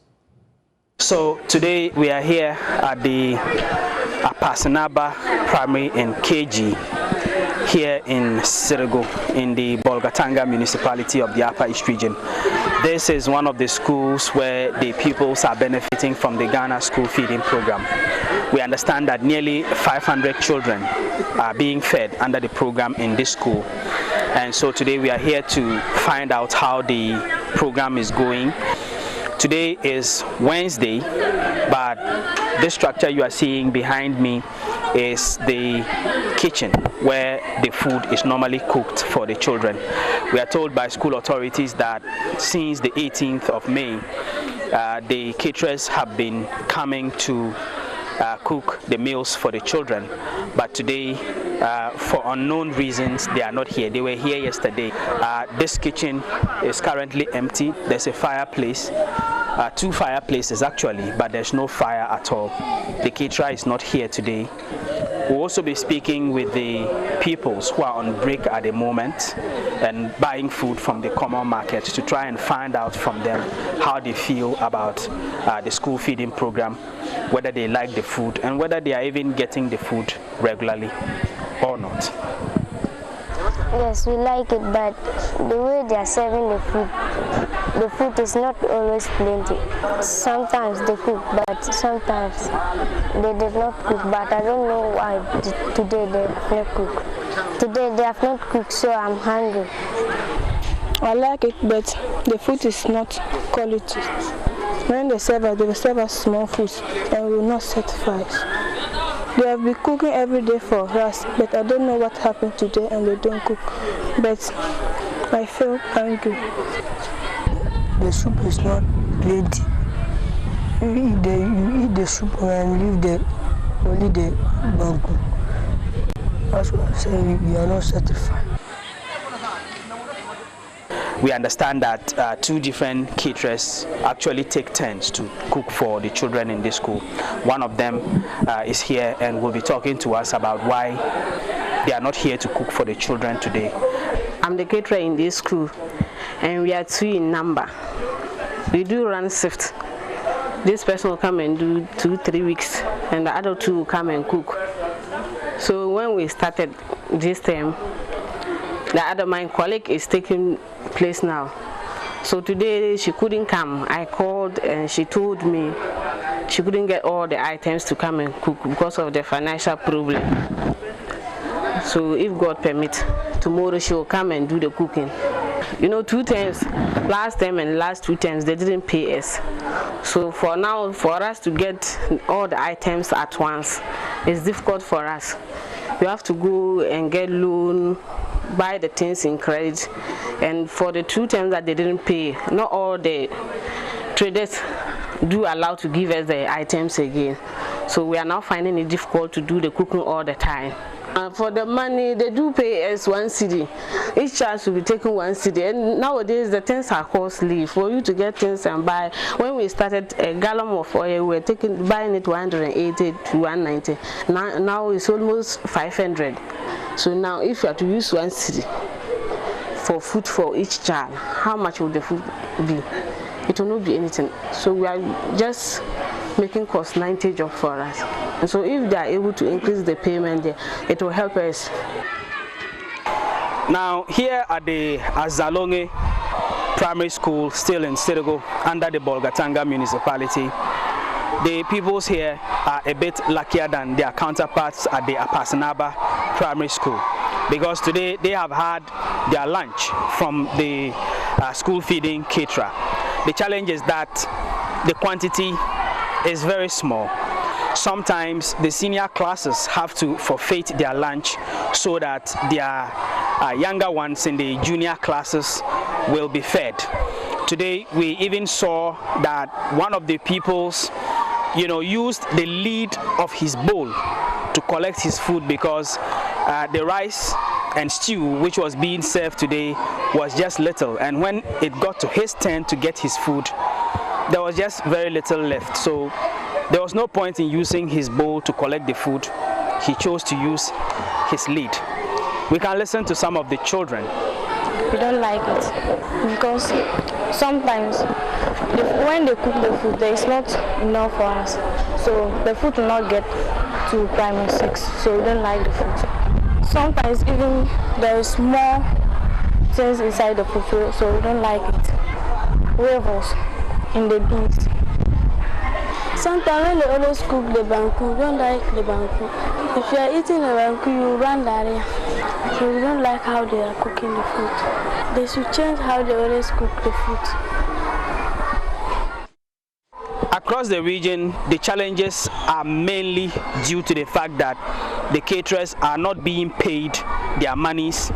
Speaker 26: So today we are here at the Apasanaba Primary and KG here in Sogah, in the Bolgatanga municipality of the Upper East region. This is one of the schools where the pupils are benefiting from the Ghana school feeding program. We understand that nearly 500 children are being fed under the program in this school. And so today we are here to find out how the program is going. Today is Wednesday, but this structure you are seeing behind me is the kitchen where the food is normally cooked for the children. We are told by school authorities that since the 18th of May, the caterers have been coming to cook the meals for the children, but today for unknown reasons they are not here. They were here yesterday. This kitchen is currently empty. There's a fireplace, two fireplaces actually, but there's no fire at all. The caterer is not here today. We'll also be speaking with the peoples who are on break at the moment and buying food from the common market to try and find out from them how they feel about the school feeding program, whether they like the food and whether they are even getting the food regularly or not.
Speaker 7: Yes, we like it, but the way they are serving the food is not always plenty. Sometimes they cook, but sometimes they did not cook. But I don't know why today they have not cooked. Today they have not cooked, so I'm hungry.
Speaker 9: I like it, but the food is not quality. When they serve us, they will serve us small food, and we will not satisfy us. They have been cooking every day for us, but I don't know what happened today and they don't cook. But I feel angry.
Speaker 10: The soup is not plenty. You eat the soup and leave only the banku. That's what I'm saying, we are not satisfied.
Speaker 26: We understand that two different caterers actually take turns to cook for the children in this school. One of them is here and will be talking to us about why they are not here to cook for the children today.
Speaker 11: I'm the caterer in this school, and we are 2 in number. We do run shift. This person will come and do 2-3 weeks, and the other 2 will come and cook. So when we started this term, my colleague is taking place now. So today she couldn't come. I called and she told me she couldn't get all the items to come and cook because of the financial problem. So if God permits, tomorrow she will come and do the cooking. You know, 2 times, last time and last 2 times, they didn't pay us. So for now, for us to get all the items at once, it's difficult for us. We have to go and get loan, buy the things in credit, and for the 2 times that they didn't pay, not all the traders do allow to give us the items again. So we are now finding it difficult to do the cooking all the time. For the money, they do pay us 1 cedi. Each child should be taking 1 cedi. And nowadays the things are costly. For you to get things and buy, when we started a gallon of oil, we were buying it 180 to 190. Now it's almost 500. So now if you have to use 1 cedi for food for each child, how much will the food be? It will not be anything. So we are just making cost 90 job for us. And so if they are able to increase the payment there, it will help us.
Speaker 26: Now here at the Azalonge Primary School, still in Sogah, under the Bolgatanga municipality, the pupils here are a bit luckier than their counterparts at the Apasinaba Primary School, because today they have had their lunch from the school feeding caterer. The challenge is that the quantity is very small. Sometimes the senior classes have to forfeit their lunch so that their younger ones in the junior classes will be fed. Today we even saw that one of the pupils, used the lid of his bowl to collect his food because the rice and stew which was being served today was just little, and when it got to his turn to get his food, there was just very little left. So there was no point in using his bowl to collect the food. He chose to use his lid. We can listen to some of the children.
Speaker 7: We don't like it because sometimes when they cook the food, there is not enough for us. So the food will not get to primary 6, so we don't like the food.
Speaker 9: sometimes even there is more things inside the fufu, so we don't like it. Wafers in the beans. Sometimes when they always cook the banku, we don't like the banku. If you are eating the banku, you run diarrhea. So we don't like how they are cooking the food. They should change how they always cook the food.
Speaker 26: Across the region, the challenges are mainly due to the fact that the caterers are not being paid their monies,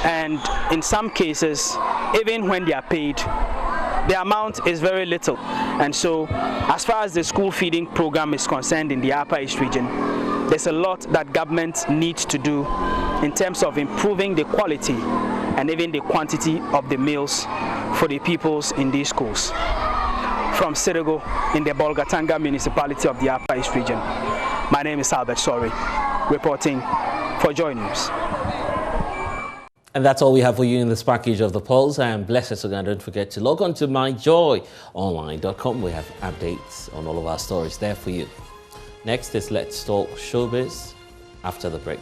Speaker 26: and in some cases, even when they are paid, the amount is very little. And so, as far as the school feeding program is concerned in the Upper East region, there's a lot that government needs to do in terms of improving the quality and even the quantity of the meals for the pupils in these schools. From Sogah in the Bolgatanga municipality of the Upper East region, my name is Albert Sori, reporting for JoyNews.
Speaker 1: And that's all we have for you in this package of the polls. I am blessed, Sogah. Don't forget to log on to myjoyonline.com. We have updates on all of our stories there for you. Next is Let's Talk Showbiz after the break.